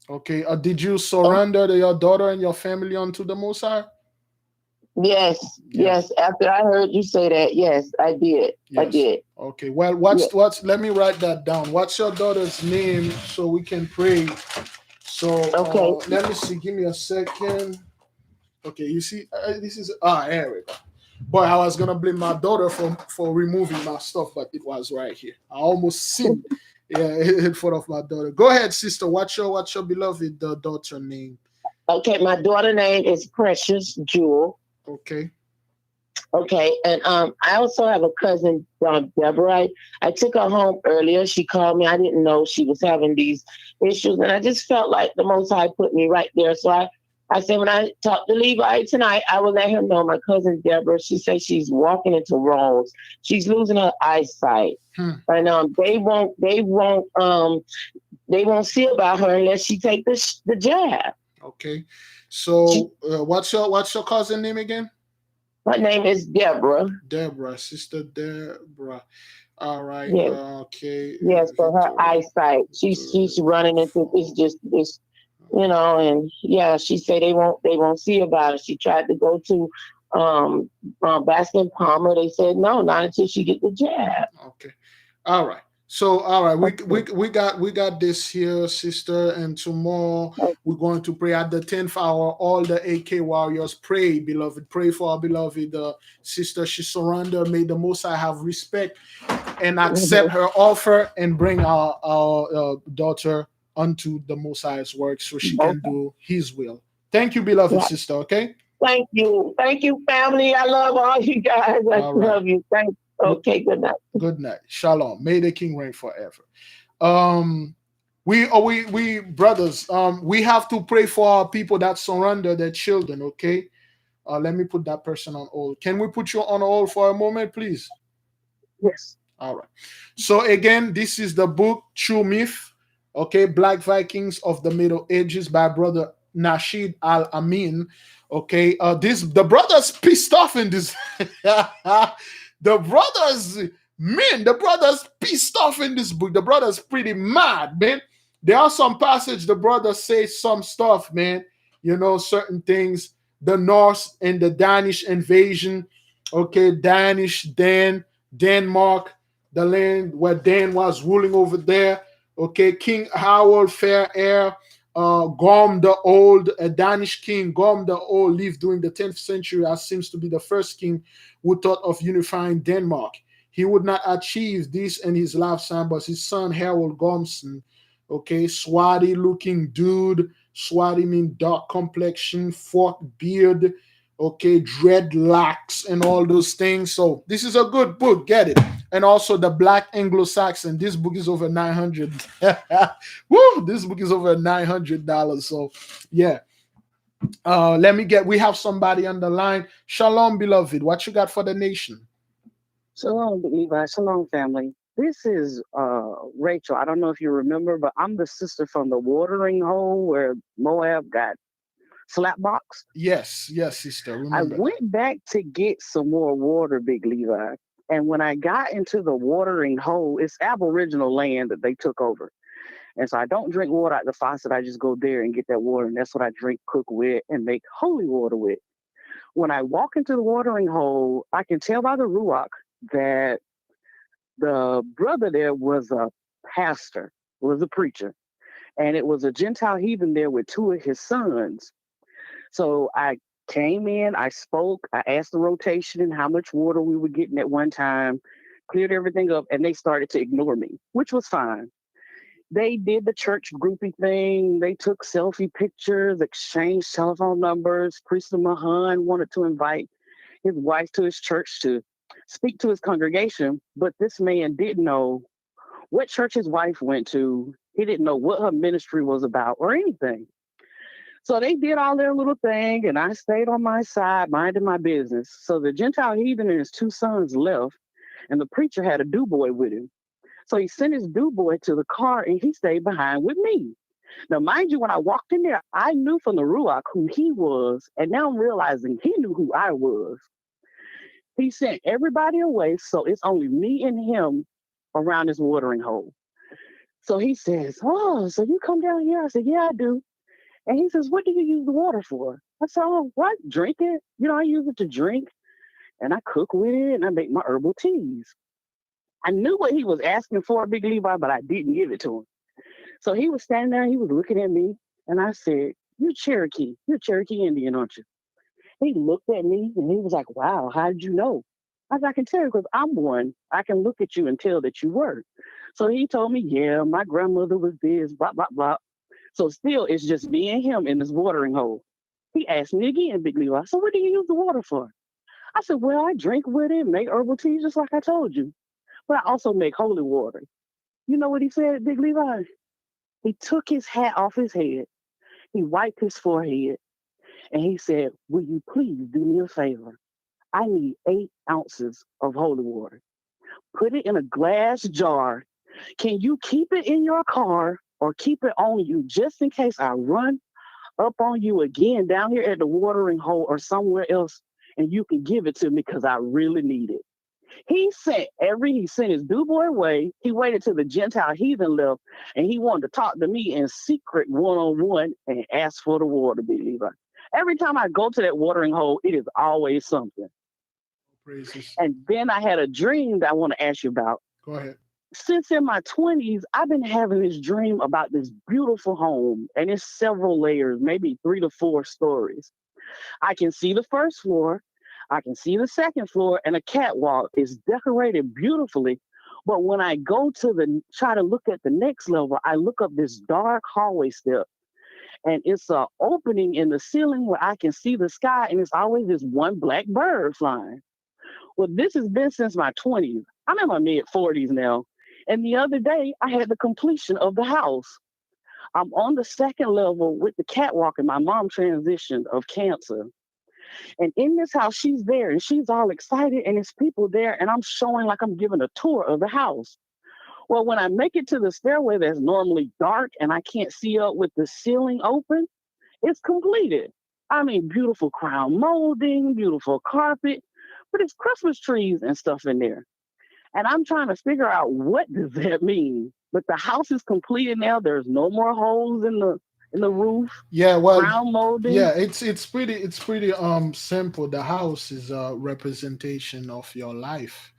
Okay. Did you Oh, surrender your daughter and your family unto the Most High? yes, Yeah. yes. After I heard you say that, yes, I did. I Yes. did. Okay. Well, Yeah. what's let me write that down. What's your daughter's name so we can pray? So Okay. let me see. Give me a second. Okay, you see, this is here we go. Boy, I was gonna blame my daughter for removing my stuff, but it was right here. I almost sinned, yeah, in front of my daughter. Go ahead, sister. What's your beloved daughter name? Okay. My daughter name is Precious Jewel. Okay. Okay, and I also have a cousin, Deborah. I took her home earlier. She called me. I didn't know she was having these issues, and I just felt like the Most High put me right there. So I said, when I talk to Levi tonight, I will let her know. My cousin Deborah, she says she's walking into walls. She's losing her eyesight, Hmm. and they won't see about her unless she take the jab. Okay. She, So what's your cousin name again? her name is Deborah. Deborah, sister Deborah. All right. Yes. Okay. Yes, for her Victoria. eyesight. She's Victoria running into it's Fall. just this, and yeah, she said they won't see about it. She tried to go to Baskin Palmer. They said no, not until she get the jab. Okay. All right. So all right, Okay. we got this here, sister, and tomorrow we're going to pray at the 10th hour. All the AK warriors pray, beloved. Pray for our beloved sister. She surrender. May the Most High have respect and accept her offer and bring our daughter unto the Most High's work so she can Okay. do His will. Thank you, beloved Yeah. sister. Okay. Thank you, family. I love all you guys. I All right. love you. Thank. Okay. Good night. Good night. Shalom. May the King reign forever. Um, we brothers. We have to pray for our people that surrender their children. Okay. Let me put that person on hold. Can we put you on hold for a moment, please? Yes. All right. So again, this is the book True Myth. Okay, Black Vikings of the Middle Ages by brother Nasheed Al Amin. Okay, the brothers pissed off in this. The brothers pissed off in this book. The brothers pretty mad, man. There are some passage the brothers say some stuff, man. Certain things. The Norse and the Danish invasion. Okay, Denmark, the land where Dan was ruling over there. Okay, King Howard Fair Air, Gorm the Old, a Danish king, Gorm the Old, lived during the 10th century as seems to be the first king who thought of unifying Denmark. He would not achieve this in his lifetime, but his son Harold Gormson, okay, swarthy looking dude, swarthy mean dark complexion, forked beard, okay, dreadlocks and all those things. So this is a good book, get it. And also the Black Anglo-Saxon. This book is over 900. Woo! This book is over $900. So yeah. We have somebody on the line. Shalom, beloved. What you got for the nation? Shalom, Levi. Shalom, family. This is Rachel. I don't know if you remember, but I'm the sister from the watering hole where Moab got slapboxed. Yes, sister. I Remember that. went back to get some more water, Big Levi. And when I got into the watering hole, it's Aboriginal land that they took over. And so I don't drink water out the faucet. I just go there and get that water. And that's what I drink, cook with, and make holy water with. When I walk into the watering hole, I can tell by the Ruach that the brother there was a pastor, was a preacher, and it was a Gentile heathen there with two of his sons. So I came in, I spoke, I asked the rotation and how much water we were getting at one time, cleared everything up, and they started to ignore me, which was fine. They did the church groupie thing. They took selfie pictures, exchanged telephone numbers. Priest Mahan wanted to invite his wife to his church to speak to his congregation, but this man didn't know what church his wife went to. He didn't know what her ministry was about or anything. So they did all their little thing, and I stayed on my side, minding my business. So the Gentile heathen and his two sons left, and the preacher had a do boy with him. So he sent his do boy to the car and he stayed behind with me. Now, mind you, when I walked in there, I knew from the Ruach who he was, and now I'm realizing he knew who I was. He sent everybody away, so it's only me and him around this watering hole. So he says, "Oh, so you come down here?" I said, "Yeah, I do." And he says, "What do you use the water for?" I said, "Oh, what? Drink it. I use it to drink, and I cook with it, and I make my herbal teas." I knew what he was asking for, Big Levi, but I didn't give it to him. So he was standing there, he was looking at me, and I said, "You're Cherokee. You're Cherokee Indian, aren't you?" He looked at me and he was like, "Wow, how did you know?" I said, "I can tell you because I'm one. I can look at you and tell that you were." So he told me, "Yeah, my grandmother was this, blah, blah, blah." So still, it's just me and him in this watering hole. He asked me again, Big Levi, "So what do you use the water for?" I said, "Well, I drink with it, make herbal tea, just like I told you. But I also make holy water." You know what he said, Big Levi? He took his hat off his head, he wiped his forehead, and he said, "Will you please do me a favor? I need 8 ounces of holy water. Put it in a glass jar. Can you keep it in your car or keep it on you just in case I run up on you again down here at the watering hole or somewhere else and you can give it to me because I really need it." He sent his do boy away. He waited till the Gentile heathen left, and he wanted to talk to me in secret one-on-one and ask for the water, Big Levi. Every time I go to that watering hole, it is always something. Praises. And then I had a dream that I want to ask you about. Go ahead. Since in my 20s, I've been having this dream about this beautiful home, and it's several layers, maybe 3 to 4 stories. I can see the first floor, I can see the second floor, and a catwalk is decorated beautifully. But when I go to try to look at the next level, I look up this dark hallway step, and it's an opening in the ceiling where I can see the sky, and it's always this one black bird flying. Well, this has been since my 20s. I'm in my mid 40s now. And the other day, I had the completion of the house. I'm on the second level with the catwalk, and my mom transitioned of cancer. And in this house, she's there and she's all excited, and it's people there, and I'm showing like I'm giving a tour of the house. Well, when I make it to the stairway that's normally dark and I can't see up with the ceiling open, it's completed. I mean, beautiful crown molding, beautiful carpet, but it's Christmas trees and stuff in there. And I'm trying to figure out what does that mean. But the house is completed now. There's no more holes in the roof. Yeah, well, Crown molding. yeah, it's pretty simple. The house is a representation of your life.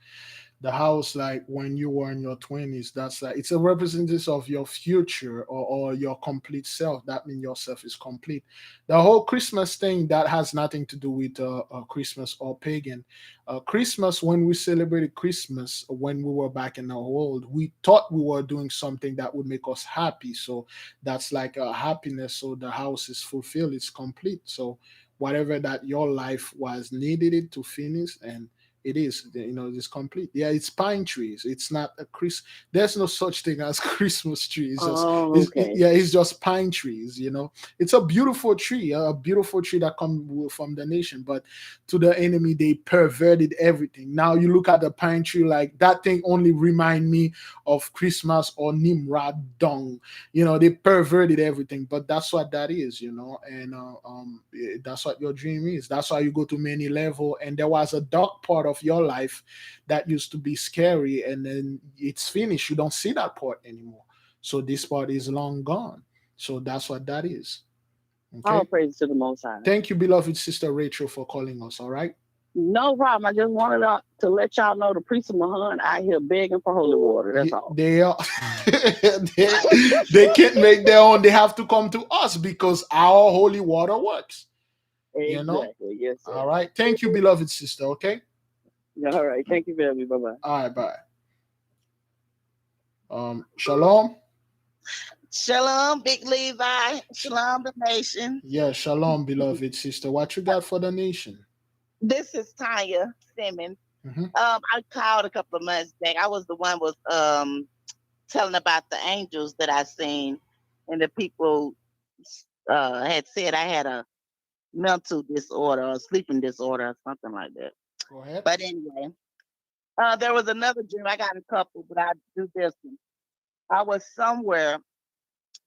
The house, like when you were in your 20s, that's like it's a representation of your future, or your complete self. That means yourself is complete. The whole Christmas thing, that has nothing to do with Christmas or pagan. Christmas, when we celebrated Christmas when we were back in our world, we thought we were doing something that would make us happy. So that's like a happiness. So the house is fulfilled, it's complete. So whatever that your life was needed it to finish, and it is, it's complete. Yeah, it's pine trees. It's not a Chris. There's no such thing as Christmas tree. It's just, Oh, okay. yeah, it's just pine trees. It's a beautiful tree, a beautiful tree that comes from the nation. But to the enemy, they perverted everything. Now you look at the pine tree, like that thing only remind me of Christmas or Nimrod dung. They perverted everything. But that's what that is. And that's what your dream is. That's why you go to many level. And there was a dark part of your life that used to be scary, and then it's finished. You don't see that part anymore. So this part is long gone. So that's what that is. All Okay. praise to the Most High. Thank you, beloved sister Rachel, for calling us. All right. No problem. I just wanted to let y'all know the priest of Mahan out here begging for holy water. That's all. They are they can't make their own. They have to come to us because our holy water works. Exactly. Yes, sir. All right. Thank you, beloved sister. Okay. All right. Thank you very much. Bye bye. All right. Bye. Shalom. Shalom, Big Levi. Shalom, the nation. Yeah, shalom, beloved sister. What you got for the nation? This is Tanya Simmons. Mm-hmm. I called a couple of months back. I was the one was telling about the angels that I seen, and the people had said I had a mental disorder or sleeping disorder or something like that. Go ahead. But anyway, There was another dream. I got a couple, but I do this one. I was somewhere,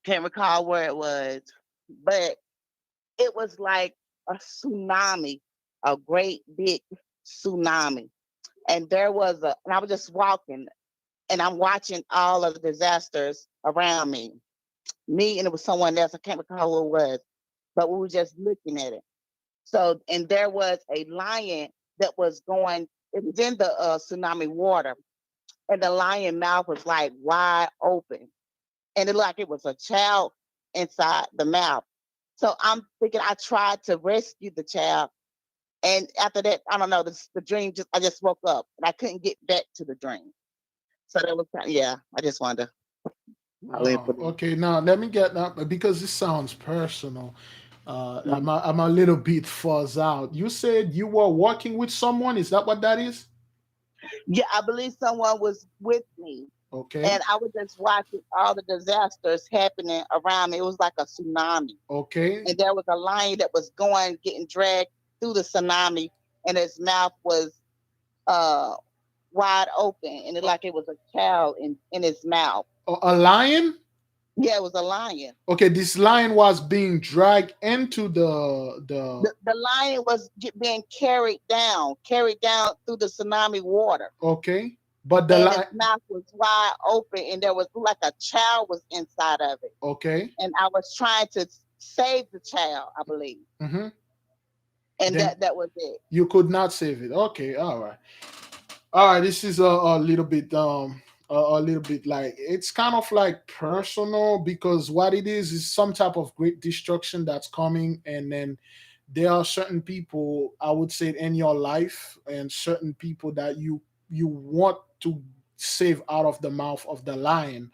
can't recall where it was, but it was like a tsunami, a great big tsunami. And and I was just walking and I'm watching all of the disasters around me. Me and it was someone else, I can't recall who it was, but we were just looking at it. So, and there was a lion that was going, it was in the tsunami water, and the lion mouth was like wide open. And it looked like it was a child inside the mouth. So I'm thinking I tried to rescue the child. And after that, I don't know, the dream I just woke up and I couldn't get back to the dream. So that was yeah, I just wanted to Oh, okay. Now let me get that because this sounds personal. I'm a little bit fuzz out. You said you were working with someone. Is that what that is? Yeah, I believe someone was with me. Okay. And I was just watching all the disasters happening around me. It was like a tsunami. Okay. And there was a lion that was getting dragged through the tsunami, and his mouth was uh wide open, and it like it was a child in his mouth. A lion? Yeah, it was a lion. Okay, this lion was being dragged into the lion was being carried down through the tsunami water. Okay, but the and his mouth was wide open, and there was like a child was inside of it. Okay, and I was trying to save the child, I believe. Mm-hmm. And that was it. You could not save it. Okay, all right. This is a little bit a little bit like it's kind of like personal because what it is some type of great destruction that's coming, and then there are certain people I would say in your life and certain people that you want to save out of the mouth of the lion,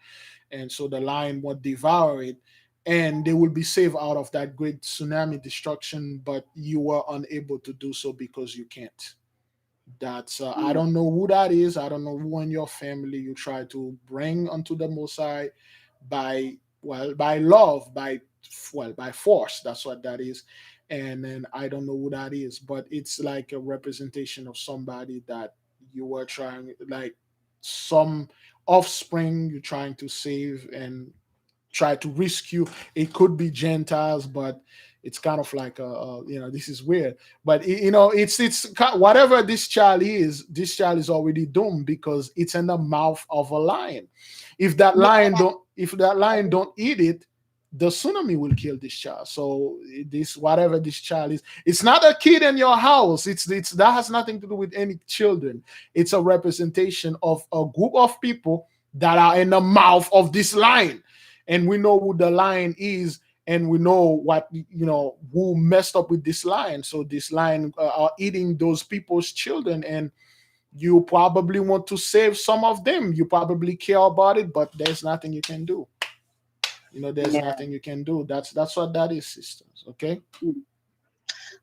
and so the lion will devour it and they will be saved out of that great tsunami destruction, but you were unable to do so because you can't. That's I don't know who that is. I don't know who in your family you try to bring onto the Mosaic by love, by force. That's what that is. And then I don't know who that is, but it's like a representation of somebody that you were trying, like some offspring you're trying to save and try to rescue. It could be Gentiles, but it's kind of like this is weird. But whatever this child is already doomed because it's in the mouth of a lion. If that lion don't eat it, the tsunami will kill this child. So this whatever this child is, it's not a kid in your house. It's that has nothing to do with any children. It's a representation of a group of people that are in the mouth of this lion, and we know who the lion is, and we know what who messed up with this lion. So this lion are eating those people's children, and you probably want to save some of them. You probably care about it, but there's nothing you can do. There's nothing you can do. That's what that is, sisters. Okay.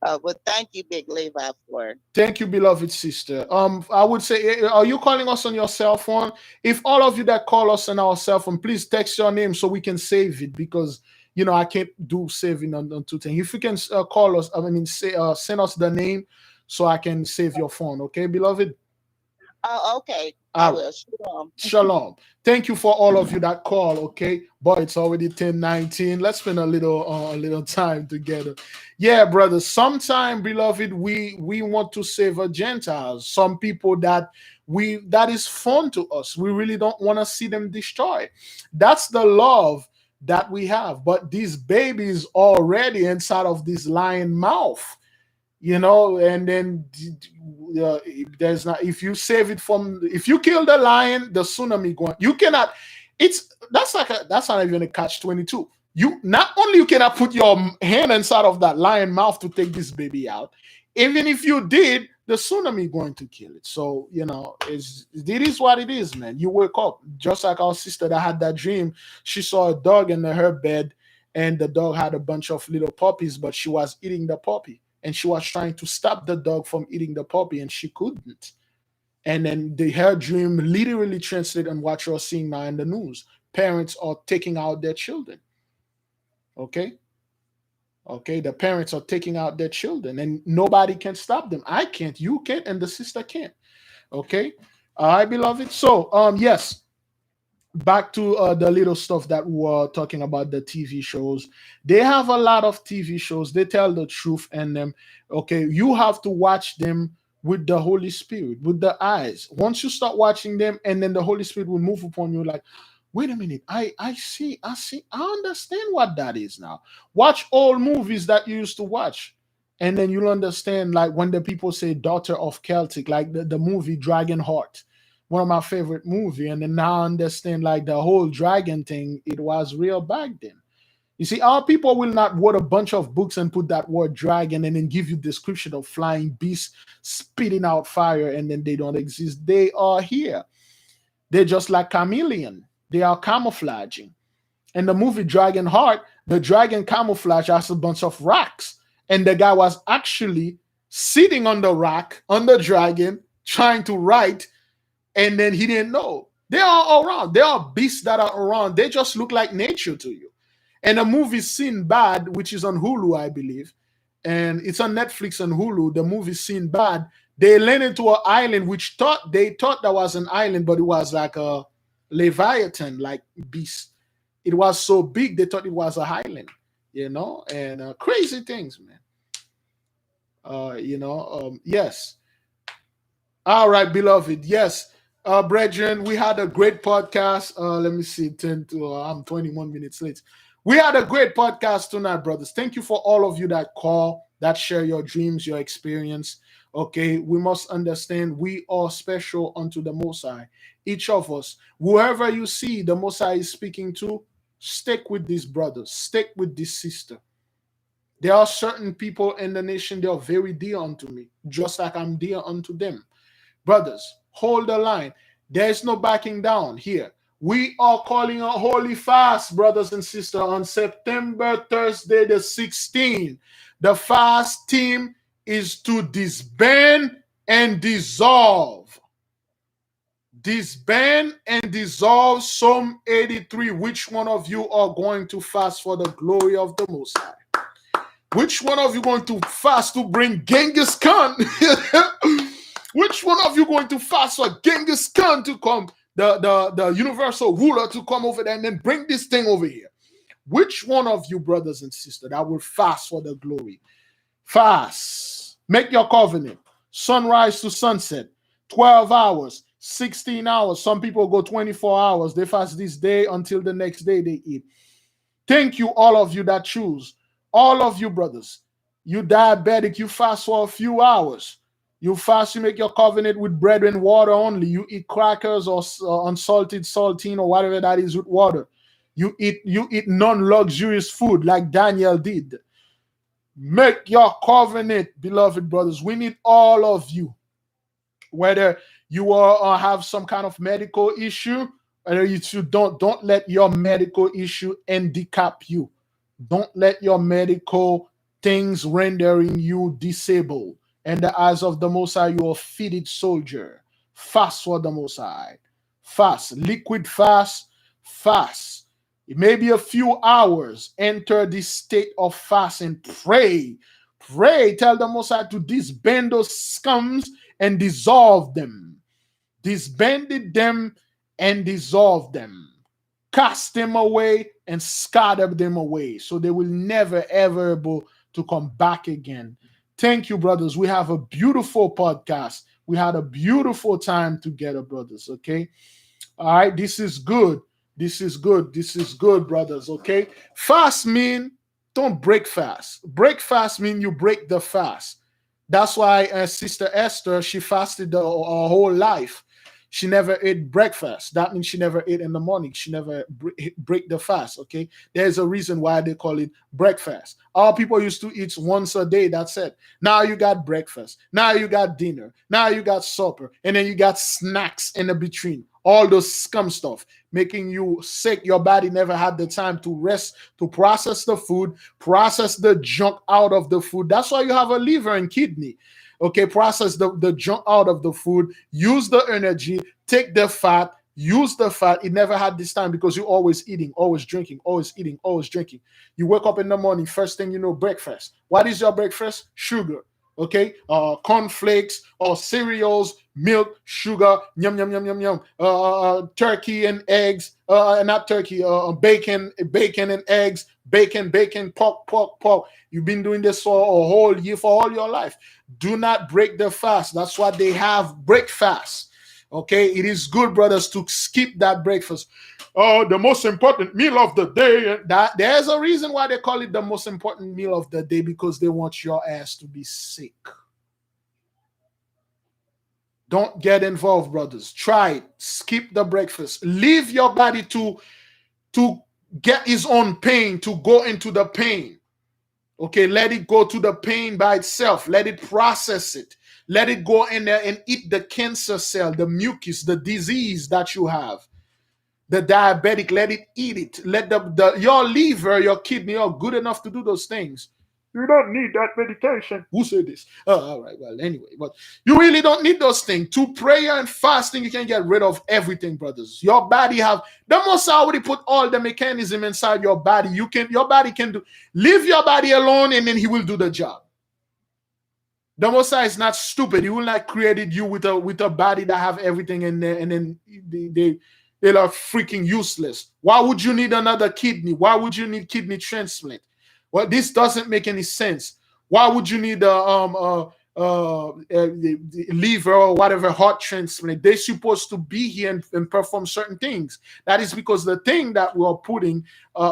Well, thank you, Big Levi, for it. Thank you, beloved sister. I would say, are you calling us on your cell phone? If all of you that call us on our cell phone, please text your name so we can save it, because I can't do saving on two things. If you can call us, send us the name so I can save your phone. Okay, beloved. Oh, okay. I will. Shalom. Shalom. Thank you for all of you that call. Okay, boy, it's already 10:19. Let's spend a little time together. Yeah, brother. Sometime, beloved, we want to save a Gentiles. Some people that is fun to us. We really don't want to see them destroyed. That's the love that we have. But these babies already inside of this lion mouth. And then there's not, if you save it if you kill the lion, the tsunami going, you cannot, that's not even a catch-22. You not only you cannot put your hand inside of that lion mouth to take this baby out, even if you did, the tsunami going to kill it. So it is what it is, man. You wake up just like our sister that had that dream. She saw a dog in her bed, and the dog had a bunch of little puppies, but she was eating the puppy. And she was trying to stop the dog from eating the puppy, and she couldn't. And then her dream literally translated on what you're seeing now in the news. Parents are taking out their children. Okay? The parents are taking out their children, and nobody can stop them. I can't, you can't, and the sister can't. Okay? All right, beloved. So, yes, back to the little stuff that we were talking about, the TV shows. They have a lot of TV shows. They tell the truth in them. Okay, you have to watch them with the Holy Spirit, with the eyes. Once you start watching them, and then the Holy Spirit will move upon you, like, wait a minute, I see, I understand what that is now. Watch all movies that you used to watch. And then you'll understand, like when the people say daughter of Celtic, like the movie Dragon Heart, one of my favorite movie, and then now I understand like the whole dragon thing, it was real back then. You see, our people will not word a bunch of books and put that word dragon and then give you description of flying beasts spitting out fire, and then they don't exist. They are here. They're just like chameleon. They are camouflaging. In the movie Dragon Heart, the dragon camouflage as a bunch of rocks. And the guy was actually sitting on the rock, on the dragon, trying to write, and then he didn't know. They are around. There are beasts that are around. They just look like nature to you. And the movie Sinbad, which is on Hulu, I believe, and it's on Netflix and Hulu. The movie Sinbad, they landed to an island which they thought that was an island, but it was like a leviathan, like beast. It was so big they thought it was a island, and crazy things, man. Yes. All right, beloved. Yes. Brethren, we had a great podcast. Let me see, 10 to I'm 21 minutes late. We had a great podcast tonight, brothers. Thank you for all of you that call, that share your dreams, your experience. Okay, we must understand we are special unto the Most High. Each of us, whoever you see the Most High is speaking to, stick with these brothers, stick with this sister. There are certain people in the nation, they are very dear unto me, just like I'm dear unto them. Brothers, hold the line. There's no backing down here. We are calling a holy fast, brothers and sisters, on September Thursday the 16th. The fast team is to disband and dissolve. Disband and dissolve Psalm 83. Which one of you are going to fast for the glory of the Most High? Which one of you going to fast to bring Genghis Khan? Which one of you going to fast for Genghis Khan to come, the universal ruler to come over there and then bring this thing over here? Which one of you, brothers and sisters, that will fast for the glory? Fast. Make your covenant. Sunrise to sunset. 12 hours. 16 hours. Some people go 24 hours. They fast this day until the next day they eat. Thank you, all of you that choose. All of you, brothers. You diabetic, you fast for a few hours. You fast, you make your covenant with bread and water only. You eat crackers or unsalted saltine or whatever that is with water. You eat non-luxurious food like Daniel did. Make your covenant, beloved brothers. We need all of you. Whether you are have some kind of medical issue, whether you don't let your medical issue handicap you. Don't let your medical things rendering you disabled. In the eyes of the Most High, you are a fitted soldier. Fast for the Most High. Fast. Liquid fast. Fast. It may be a few hours. Enter this state of fast and pray. Pray. Tell the Most High to disband those scums and dissolve them. Disbanded them and dissolve them. Cast them away and scatter them away, so they will never ever able to come back again. Thank you, brothers. We have a beautiful podcast. We had a beautiful time together, brothers. Okay. All right. This is good. This is good. This is good, brothers. Okay. Fast mean don't break fast. Break fast mean you break the fast. That's why Sister Esther, she fasted her whole life. She never ate breakfast. That means she never ate in the morning. She never break the fast. Okay, there's a reason why they call it breakfast. All people used to eat once a day. That's it. Now you got breakfast. Now you got dinner. Now you got supper, and then you got snacks in the between. All those scum stuff making you sick. Your body never had the time to rest, to process the food, process the junk out of the food. That's why you have a liver and kidney. Okay, process the junk out of the food, use the energy, take the fat, use the fat. It never had this time because you're always eating, always drinking, always eating, always drinking. You wake up in the morning, first thing you know, breakfast. What is your breakfast? Sugar. Okay, cornflakes or cereals, milk, sugar, yum yum yum yum yum, turkey and eggs, not turkey, bacon and eggs, bacon, pork. You've been doing this for a whole year, for all your life. Do not break the fast. That's what they have, break fast. Okay, it is good, brothers, to skip that breakfast. Oh, the most important meal of the day. That there's a reason why they call it the most important meal of the day, because they want your ass to be sick. Don't get involved, brothers. Try it. Skip the breakfast. Leave your body to get his own pain, to go into the pain. Okay, let it go to the pain by itself. Let it process it. Let it go in there and eat the cancer cell, the mucus, the disease that you have. The diabetic, let it eat it. Let your liver, your kidney are good enough to do those things. You don't need that medication. Who said this? Oh, all right. Well, anyway, but you really don't need those things. To prayer and fasting, you can get rid of everything, brothers. Your body have the Most High already put all the mechanism inside your body. Your body can do. Leave your body alone, and then He will do the job. The Most High is not stupid. He will not created you with a body that have everything in there, and then they are freaking useless. Why would you need another kidney? Why would you need kidney transplant? Well, this doesn't make any sense. Why would you need the liver or whatever, heart transplant? They're supposed to be here and perform certain things. That is because the thing that we are putting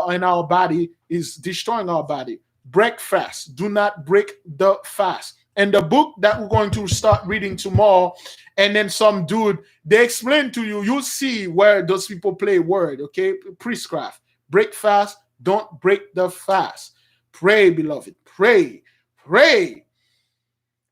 in our body is destroying our body. Break fast. Do not break the fast. And the book that we're going to start reading tomorrow, and then some dude, they explain to you, you'll see where those people play word, okay? Priestcraft. Break fast, don't break the fast. Pray, beloved, pray.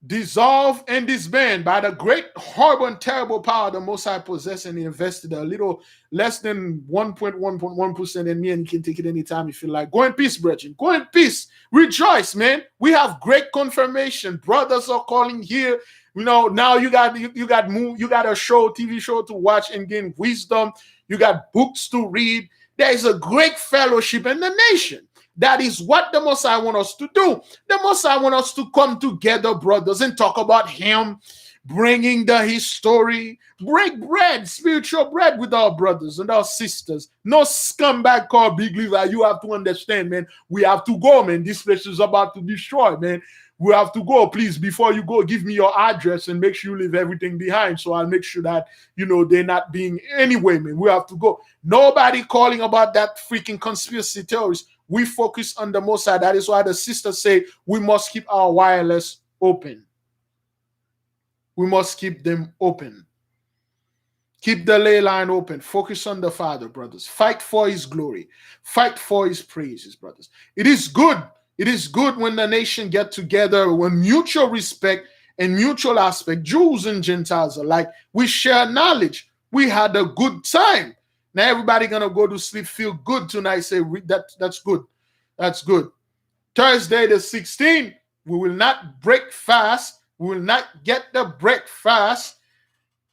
Dissolve and disband by the great, horrible, and terrible power the Most High possessed, and invested a little less than 1.1% in me, and you can take it anytime you feel like. Go in peace, brethren. Go in peace. Rejoice, man. We have great confirmation. Brothers are calling here. You know, now you got a show, TV show to watch and gain wisdom. You got books to read. There is a great fellowship in the nation. That is what the Most High want us to do. The Most High want us to come together, brothers, and talk about Him, bringing His story, break bread, spiritual bread with our brothers and our sisters. No scumbag called Big Levi. You have to understand, man. We have to go, man. This place is about to destroy, man. We have to go. Please, before you go, give me your address and make sure you leave everything behind. So I'll make sure that, they're not being anyway, man. We have to go. Nobody calling about that freaking conspiracy theories. We focus on the Most High. That is why the sisters say we must keep our wireless open. We must keep them open. Keep the ley line open. Focus on the Father, brothers. Fight for His glory. Fight for His praises, brothers. It is good. It is good when the nation get together, when mutual respect and mutual aspect, Jews and Gentiles alike, we share knowledge. We had a good time. Now everybody gonna go to sleep, feel good tonight. Say that's good. That's good. Thursday the 16th, we will not break fast. We will not get the breakfast.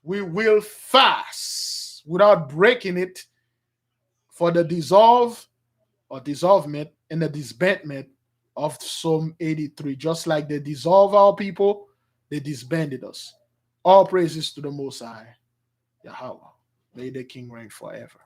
We will fast without breaking it for the dissolvement and the disbandment of Psalm 83. Just like they dissolve our people, they disbanded us. All praises to the Most High, YAHAWAH. May the King reign forever.